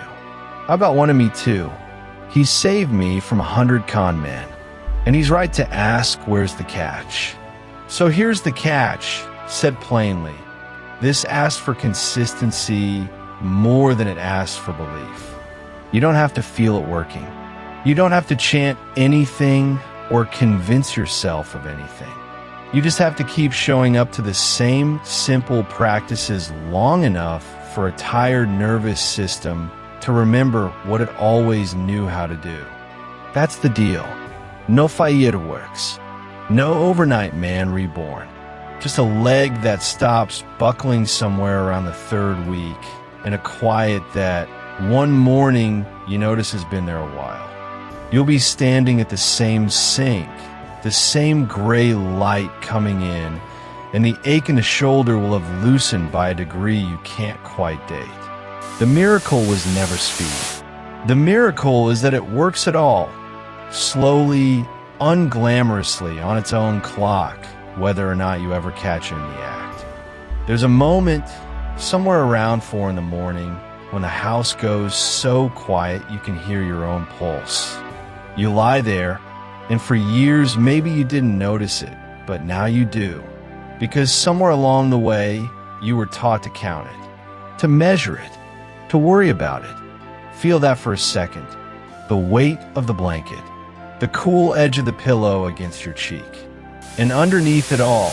How about one of me too? He saved me from 100 con men. And he's right to ask, where's the catch? So here's the catch, said plainly. This asks for consistency more than it asks for belief. You don't have to feel it working. You don't have to chant anything or convince yourself of anything. You just have to keep showing up to the same simple practices long enough for a tired nervous system to remember what it always knew how to do. That's the deal. No fireworks. No overnight man reborn. Just a leg that stops buckling somewhere around the 3rd week, and a quiet that one morning you notice has been there a while. You'll be standing at the same sink, the same gray light coming in, and the ache in the shoulder will have loosened by a degree you can't quite date. The miracle was never speed. The miracle is that it works at all, slowly, unglamorously on its own clock, whether or not you ever catch it in the act. There's a moment, somewhere around 4 in the morning, when the house goes so quiet you can hear your own pulse. You lie there, and for years maybe you didn't notice it, but now you do, because somewhere along the way you were taught to count it, to measure it, to worry about it. Feel that for a second. The weight of the blanket, the cool edge of the pillow against your cheek. And underneath it all,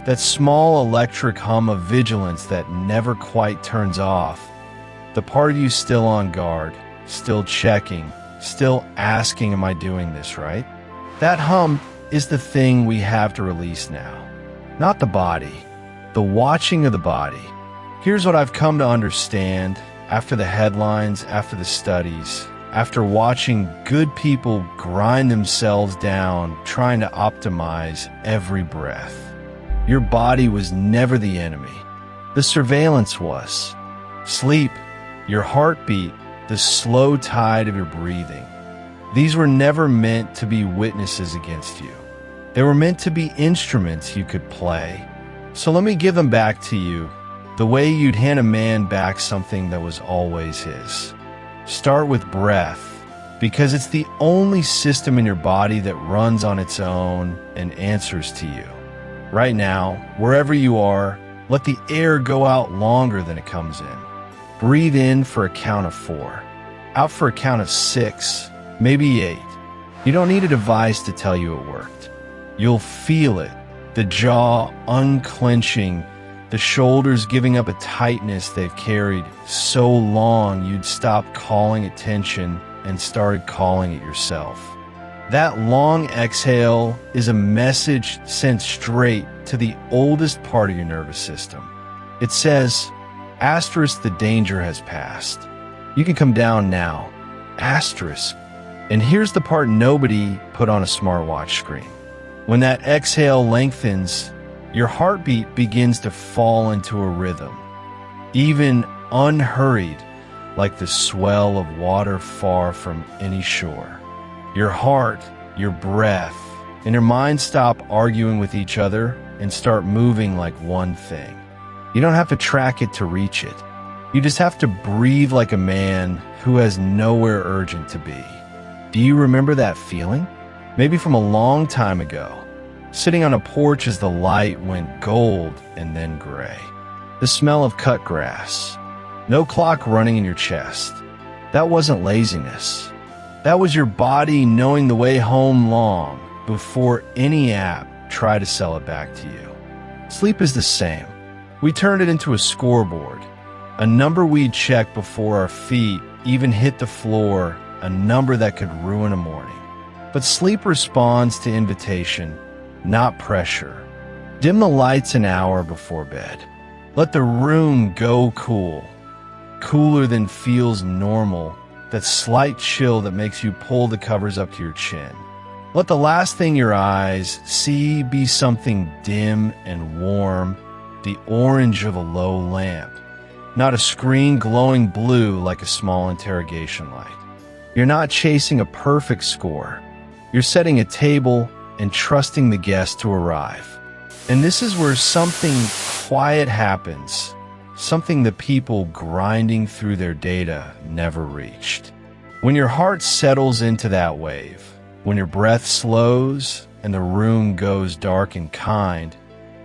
that small electric hum of vigilance that never quite turns off, the part of you still on guard, still checking, still asking, am I doing this right? That hum is the thing we have to release now. Not the body, the watching of the body. Here's what I've come to understand after the headlines, after the studies, after watching good people grind themselves down, trying to optimize every breath. Your body was never the enemy. The surveillance was. Sleep, your heartbeat, the slow tide of your breathing. These were never meant to be witnesses against you. They were meant to be instruments you could play. So let me give them back to you, the way you'd hand a man back something that was always his. Start with breath, because it's the only system in your body that runs on its own and answers to you. Right now, wherever you are, let the air go out longer than it comes in. Breathe in for a count of 4, out for a count of 6, maybe 8. You don't need a device to tell you it worked. You'll feel it, the jaw unclenching, the shoulders giving up a tightness they've carried so long you'd stopped calling attention and started calling it yourself. That long exhale is a message sent straight to the oldest part of your nervous system. It says, asterisk, the danger has passed. You can come down now. Asterisk. And here's the part nobody put on a smartwatch screen. When that exhale lengthens, your heartbeat begins to fall into a rhythm, even unhurried, like the swell of water far from any shore. Your heart, your breath, and your mind stop arguing with each other and start moving like one thing. You don't have to track it to reach it. You just have to breathe like a man who has nowhere urgent to be. Do you remember that feeling? Maybe from a long time ago, sitting on a porch as the light went gold and then gray. The smell of cut grass. No clock running in your chest. That wasn't laziness. That was your body knowing the way home long before any app tried to sell it back to you. Sleep is the same. We turned it into a scoreboard, a number we'd check before our feet even hit the floor, a number that could ruin a morning. But sleep responds to invitation, not pressure. Dim the lights an hour before bed. Let the room go cool, cooler than feels normal, that slight chill that makes you pull the covers up to your chin. Let the last thing your eyes see be something dim and warm, the orange of a low lamp, not a screen glowing blue like a small interrogation light. You're not chasing a perfect score. You're setting a table and trusting the guest to arrive. And this is where something quiet happens, something the people grinding through their data never reached. When your heart settles into that wave, when your breath slows and the room goes dark and kind,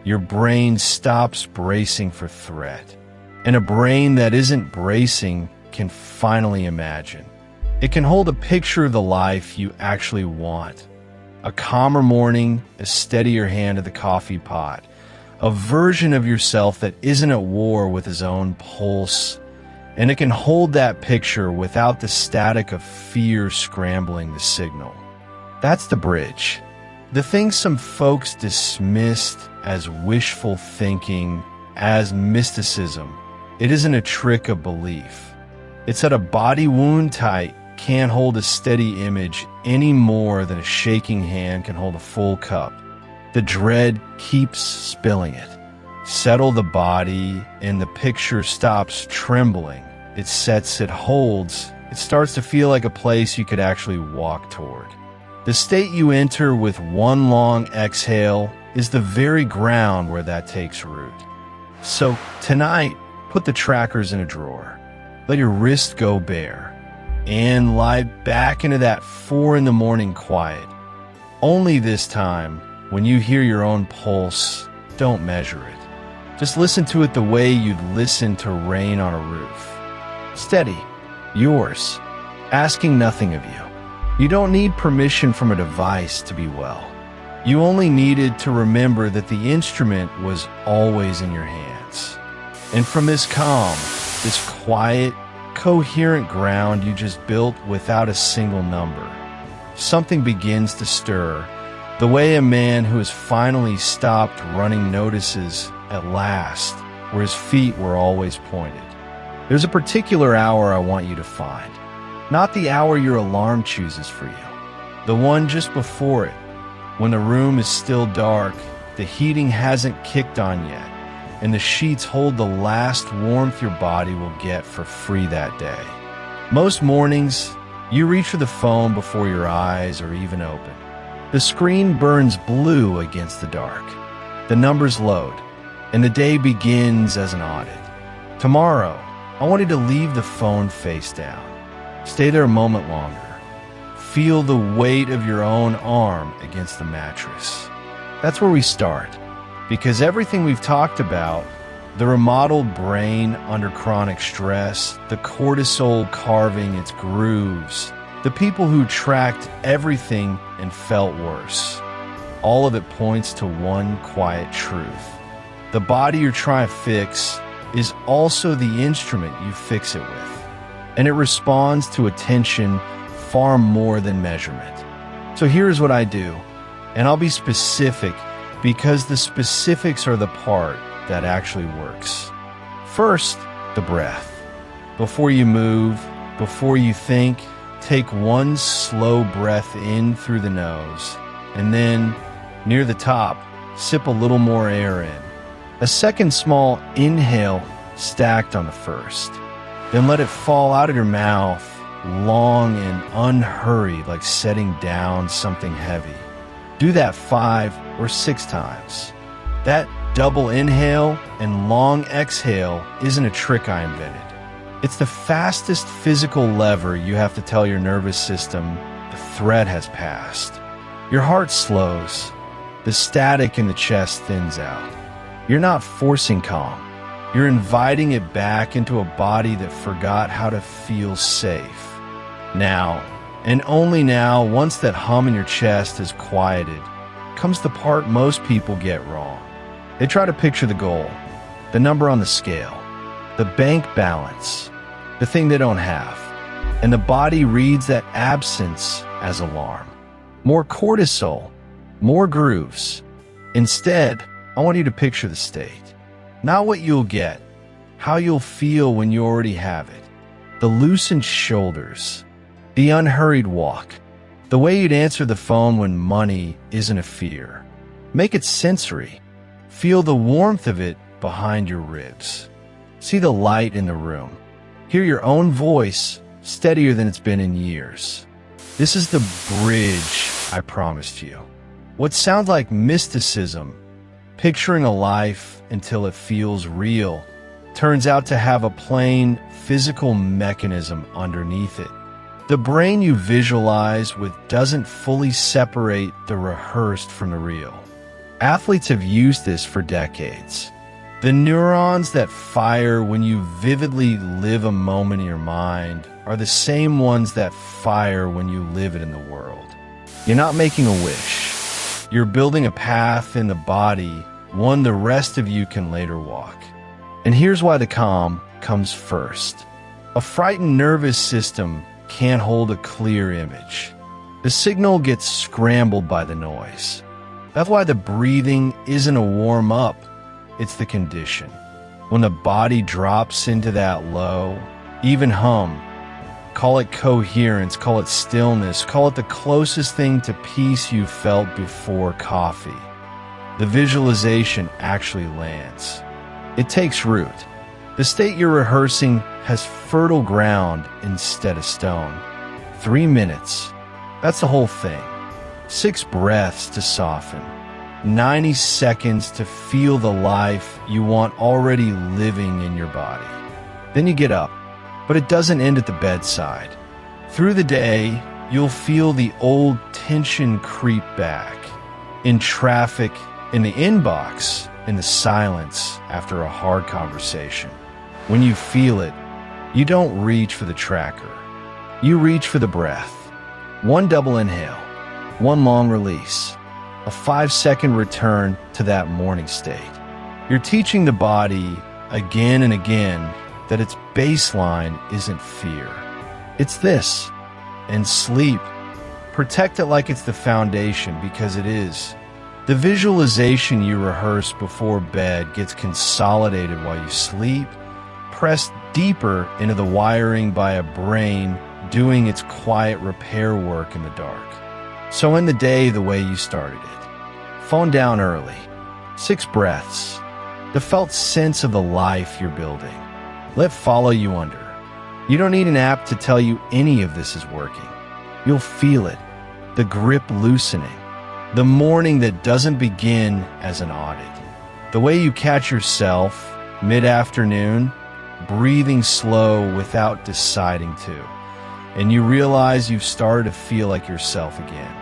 your brain stops bracing for threat. And a brain that isn't bracing can finally imagine. It can hold a picture of the life you actually want. A calmer morning, a steadier hand at the coffee pot, a version of yourself that isn't at war with his own pulse, and it can hold that picture without the static of fear scrambling the signal. That's the bridge. The thing some folks dismissed as wishful thinking, as mysticism, it isn't a trick of belief. It's that a body wound tight can't hold a steady image any more than a shaking hand can hold a full cup. The dread keeps spilling it. Settle the body, and the picture stops trembling. It sets, it holds. It starts to feel like a place you could actually walk toward. The state you enter with one long exhale is the very ground where that takes root. So tonight, put the trackers in a drawer. Let your wrist go bare. And lie back into that 4 a.m. quiet. Only this time, when you hear your own pulse, don't measure it. Just listen to it the way you'd listen to rain on a roof. Steady, yours, asking nothing of you. You don't need permission from a device to be well. You only needed to remember that the instrument was always in your hands. And from this calm, this quiet, coherent ground you just built without a single number, something begins to stir, the way a man who has finally stopped running notices at last where his feet were always pointed. There's a particular hour I want you to find, not the hour your alarm chooses for you, the one just before it, when the room is still dark, the heating hasn't kicked on yet, and the sheets hold the last warmth your body will get for free that day. Most mornings, you reach for the phone before your eyes are even open. The screen burns blue against the dark. The numbers load, and the day begins as an audit. Tomorrow, I want you to leave the phone face down. Stay there a moment longer. Feel the weight of your own arm against the mattress. That's where we start, because everything we've talked about, the remodeled brain under chronic stress, the cortisol carving its grooves, the people who tracked everything and felt worse, all of it points to one quiet truth. The body you're trying to fix is also the instrument you fix it with, and it responds to attention far more than measurement. So here's what I do, and I'll be specific because the specifics are the part that actually works. First, the breath. Before you move, before you think, take one slow breath in through the nose, and then, near the top, sip a little more air in. A second small inhale stacked on the first. Then let it fall out of your mouth, long and unhurried, like setting down something heavy. Do that 5 or 6 times. That double inhale and long exhale isn't a trick I invented. It's the fastest physical lever you have to tell your nervous system the threat has passed. Your heart slows. The static in the chest thins out. You're not forcing calm. You're inviting it back into a body that forgot how to feel safe. Now, and only now, once that hum in your chest is quieted, comes the part most people get wrong. They try to picture the goal, the number on the scale, the bank balance, the thing they don't have, and the body reads that absence as alarm. More cortisol, more grooves. Instead, I want you to picture the state. Not what you'll get, how you'll feel when you already have it. The loosened shoulders, the unhurried walk, the way you'd answer the phone when money isn't a fear. Make it sensory. Feel the warmth of it behind your ribs. See the light in the room. Hear your own voice, steadier than it's been in years. This is the bridge I promised you. What sounds like mysticism, picturing a life until it feels real, turns out to have a plain physical mechanism underneath it. The brain you visualize with doesn't fully separate the rehearsed from the real. Athletes have used this for decades. The neurons that fire when you vividly live a moment in your mind are the same ones that fire when you live it in the world. You're not making a wish. You're building a path in the body, one the rest of you can later walk. And here's why the calm comes first. A frightened nervous system can't hold a clear image. The signal gets scrambled by the noise. That's why the breathing isn't a warm-up, it's the condition. When the body drops into that low, even hum, call it coherence, call it stillness, call it the closest thing to peace you felt before coffee. The visualization actually lands. It takes root. The state you're rehearsing has fertile ground instead of stone. 3 minutes. That's the whole thing. 6 breaths to soften. 90 seconds to feel the life you want already living in your body. Then you get up, but it doesn't end at the bedside. Through the day, you'll feel the old tension creep back. In traffic, in the inbox, in the silence after a hard conversation. When you feel it, you don't reach for the tracker. You reach for the breath. 1 double inhale, 1 long release. a 5-second return to that morning state. You're teaching the body again and again that its baseline isn't fear. It's this. And sleep. Protect it like it's the foundation, because it is. The visualization you rehearse before bed gets consolidated while you sleep, pressed deeper into the wiring by a brain doing its quiet repair work in the dark. So end the day the way you started it. Phone down early. 6 breaths. The felt sense of the life you're building. Let follow you under. You don't need an app to tell you any of this is working. You'll feel it. The grip loosening. The morning that doesn't begin as an audit. The way you catch yourself, mid-afternoon, breathing slow without deciding to. And you realize you've started to feel like yourself again.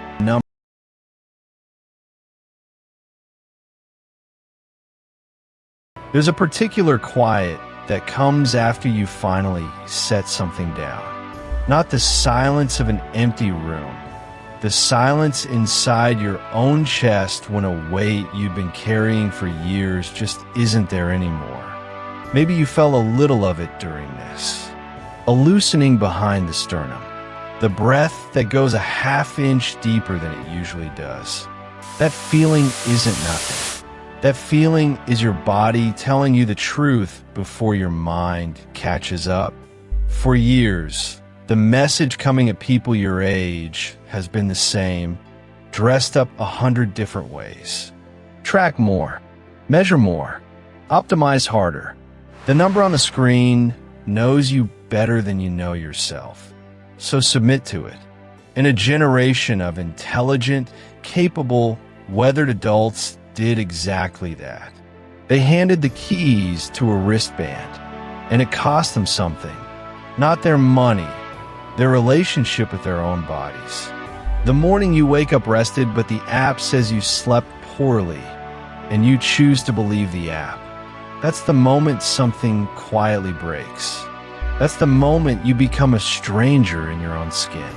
There's a particular quiet that comes after you finally set something down. Not the silence of an empty room. The silence inside your own chest when a weight you've been carrying for years just isn't there anymore. Maybe you felt a little of it during this. A loosening behind the sternum. The breath that goes a half-inch deeper than it usually does. That feeling isn't nothing. That feeling is your body telling you the truth before your mind catches up. For years, the message coming at people your age has been the same, dressed up 100 different ways. Track more, measure more, optimize harder. The number on the screen knows you better than you know yourself, so submit to it. And a generation of intelligent, capable, weathered adults did exactly that. They handed the keys to a wristband, and it cost them something. Not their money, their relationship with their own bodies. The morning you wake up rested, but the app says you slept poorly, and you choose to believe the app. That's the moment something quietly breaks. That's the moment you become a stranger in your own skin.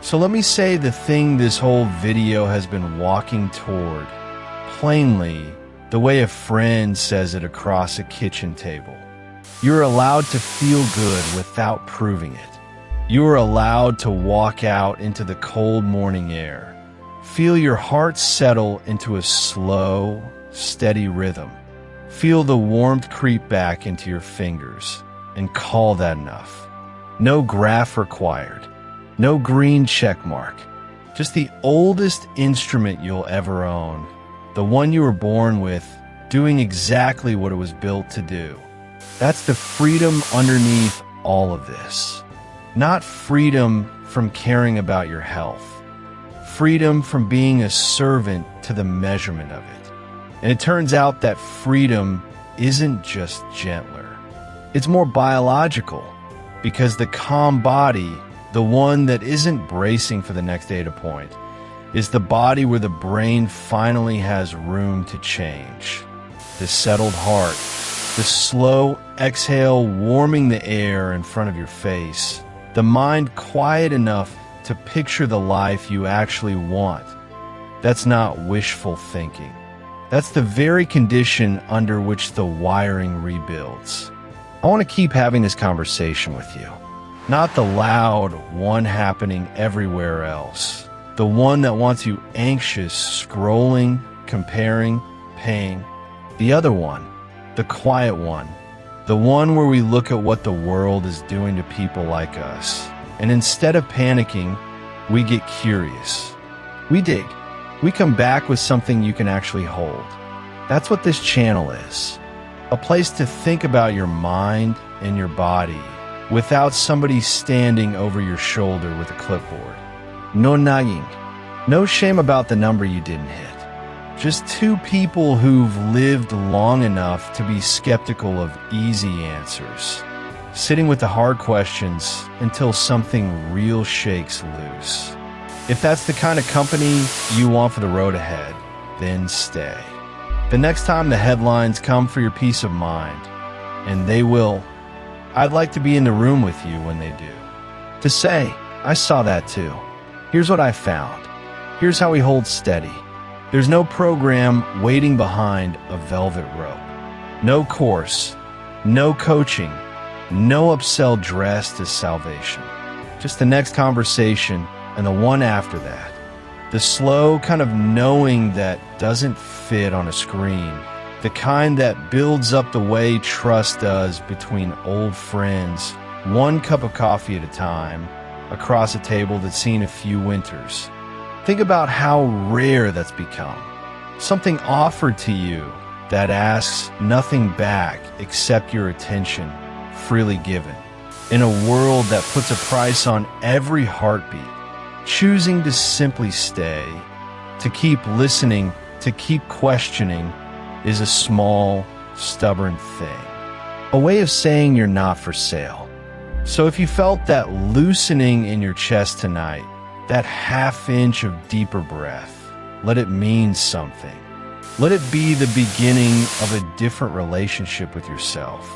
So let me say the thing this whole video has been walking toward, plainly, the way a friend says it across a kitchen table. You're allowed to feel good without proving it. You are allowed to walk out into the cold morning air. Feel your heart settle into a slow, steady rhythm. Feel the warmth creep back into your fingers, and call that enough. No graph required. No green check mark. Just the oldest instrument you'll ever own. The one you were born with, doing exactly what it was built to do. That's the freedom underneath all of this. Not freedom from caring about your health. Freedom from being a servant to the measurement of it. And it turns out that freedom isn't just gentler. It's more biological, because the calm body, the one that isn't bracing for the next data point, is the body where the brain finally has room to change. The settled heart, the slow exhale warming the air in front of your face, the mind quiet enough to picture the life you actually want. That's not wishful thinking. That's the very condition under which the wiring rebuilds. I want to keep having this conversation with you. Not the loud one happening everywhere else. The one that wants you anxious, scrolling, comparing, paying. The other one, the quiet one. The one where we look at what the world is doing to people like us. And instead of panicking, we get curious. We dig. We come back with something you can actually hold. That's what this channel is. A place to think about your mind and your body without somebody standing over your shoulder with a clipboard. No nagging. No shame about the number you didn't hit. Just two people who've lived long enough to be skeptical of easy answers. Sitting with the hard questions until something real shakes loose. If that's the kind of company you want for the road ahead, then stay. The next time the headlines come for your peace of mind, and they will, I'd like to be in the room with you when they do. To say, I saw that too. Here's what I found. Here's how we hold steady. There's no program waiting behind a velvet rope. No course, no coaching, no upsell dressed as salvation. Just the next conversation and the one after that. The slow kind of knowing that doesn't fit on a screen. The kind that builds up the way trust does between old friends, one cup of coffee at a time, across a table that's seen a few winters. Think about how rare that's become. Something offered to you that asks nothing back except your attention, freely given. In a world that puts a price on every heartbeat, choosing to simply stay, to keep listening, to keep questioning, is a small, stubborn thing. A way of saying you're not for sale. So if you felt that loosening in your chest tonight, that half inch of deeper breath, let it mean something. Let it be the beginning of a different relationship with yourself.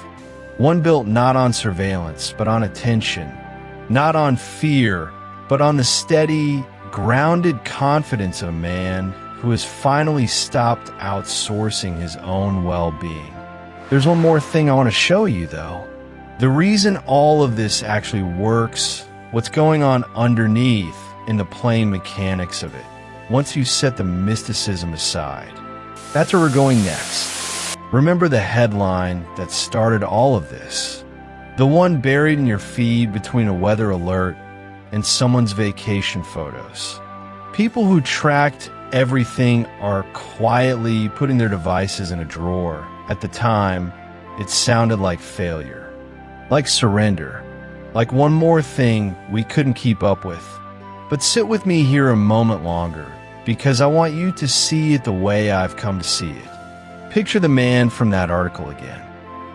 One built not on surveillance, but on attention. Not on fear, but on the steady, grounded confidence of a man who has finally stopped outsourcing his own well-being. There's one more thing I want to show you, though. The reason all of this actually works, what's going on underneath in the plain mechanics of it, once you set the mysticism aside. That's where we're going next. Remember the headline that started all of this? The one buried in your feed between a weather alert and someone's vacation photos. People who tracked everything are quietly putting their devices in a drawer. At the time, it sounded like failure, like surrender, like one more thing we couldn't keep up with. But sit with me here a moment longer, because I want you to see it the way I've come to see it. Picture the man from that article again.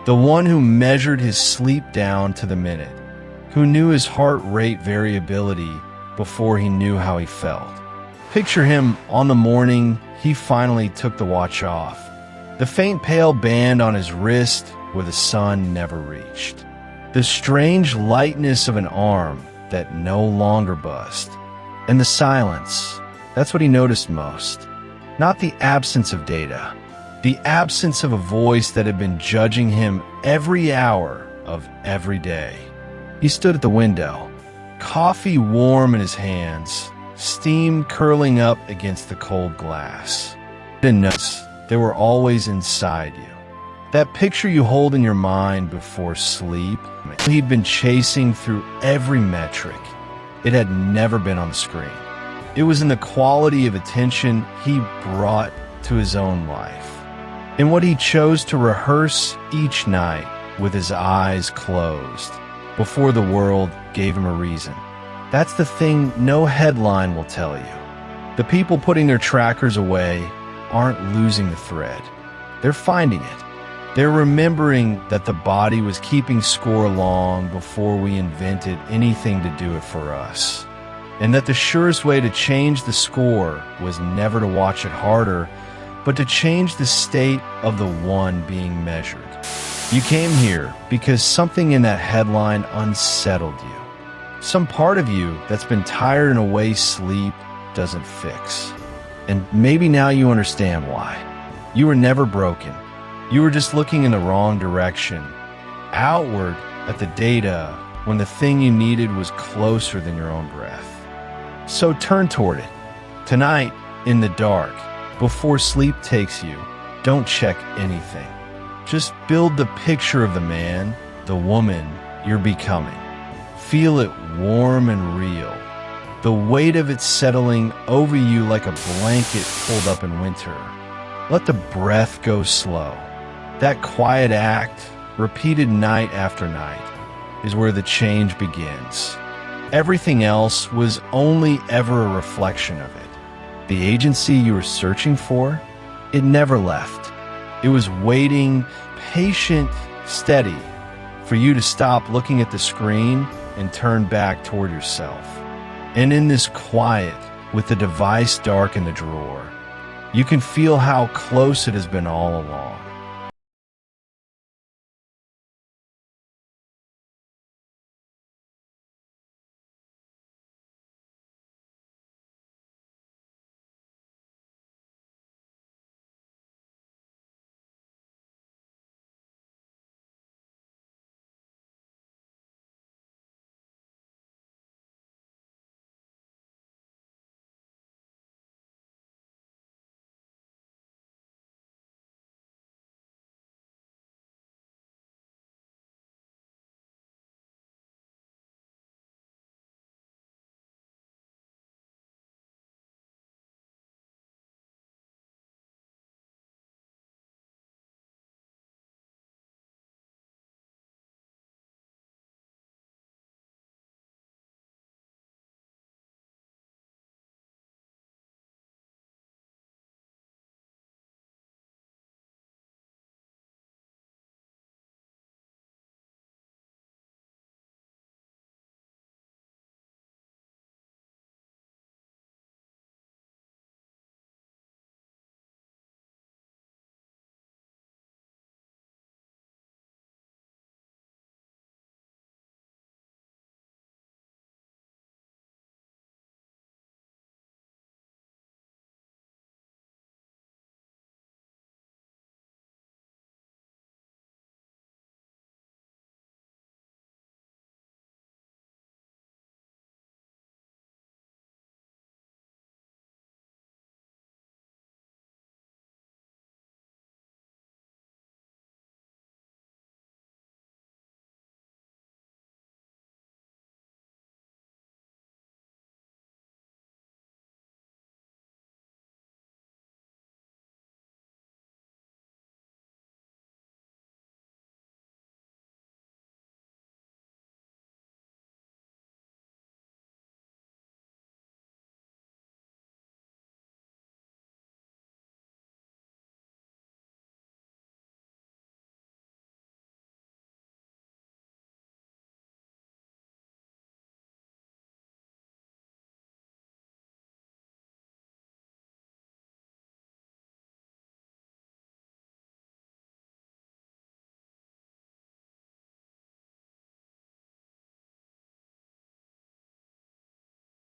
The one who measured his sleep down to the minute, who knew his heart rate variability before he knew how he felt. Picture him on the morning he finally took the watch off, the faint pale band on his wrist where the sun never reached, the strange lightness of an arm that no longer buzzed, and the silence. That's what he noticed most. Not the absence of data, the absence of a voice that had been judging him every hour of every day. He stood at the window, coffee warm in his hands, steam curling up against the cold glass. The notes, they were always inside you. That picture you hold in your mind before sleep, he'd been chasing through every metric. It had never been on the screen. It was in the quality of attention he brought to his own life, in what he chose to rehearse each night with his eyes closed, before the world gave him a reason. That's the thing no headline will tell you. The people putting their trackers away aren't losing the thread. They're finding it. They're remembering that the body was keeping score long before we invented anything to do it for us. And that the surest way to change the score was never to watch it harder, but to change the state of the one being measured. You came here because something in that headline unsettled you. Some part of you that's been tired in a way sleep doesn't fix. And maybe now you understand why. You were never broken. You were just looking in the wrong direction, outward at the data, when the thing you needed was closer than your own breath. So turn toward it. Tonight, in the dark, before sleep takes you, don't check anything. Just build the picture of the man, the woman you're becoming. Feel it warm and real. The weight of it settling over you like a blanket pulled up in winter. Let the breath go slow. That quiet act, repeated night after night, is where the change begins. Everything else was only ever a reflection of it. The agency you were searching for, it never left. It was waiting, patient, steady, for you to stop looking at the screen and turn back toward yourself. And in this quiet, with the device dark in the drawer, you can feel how close it has been all along.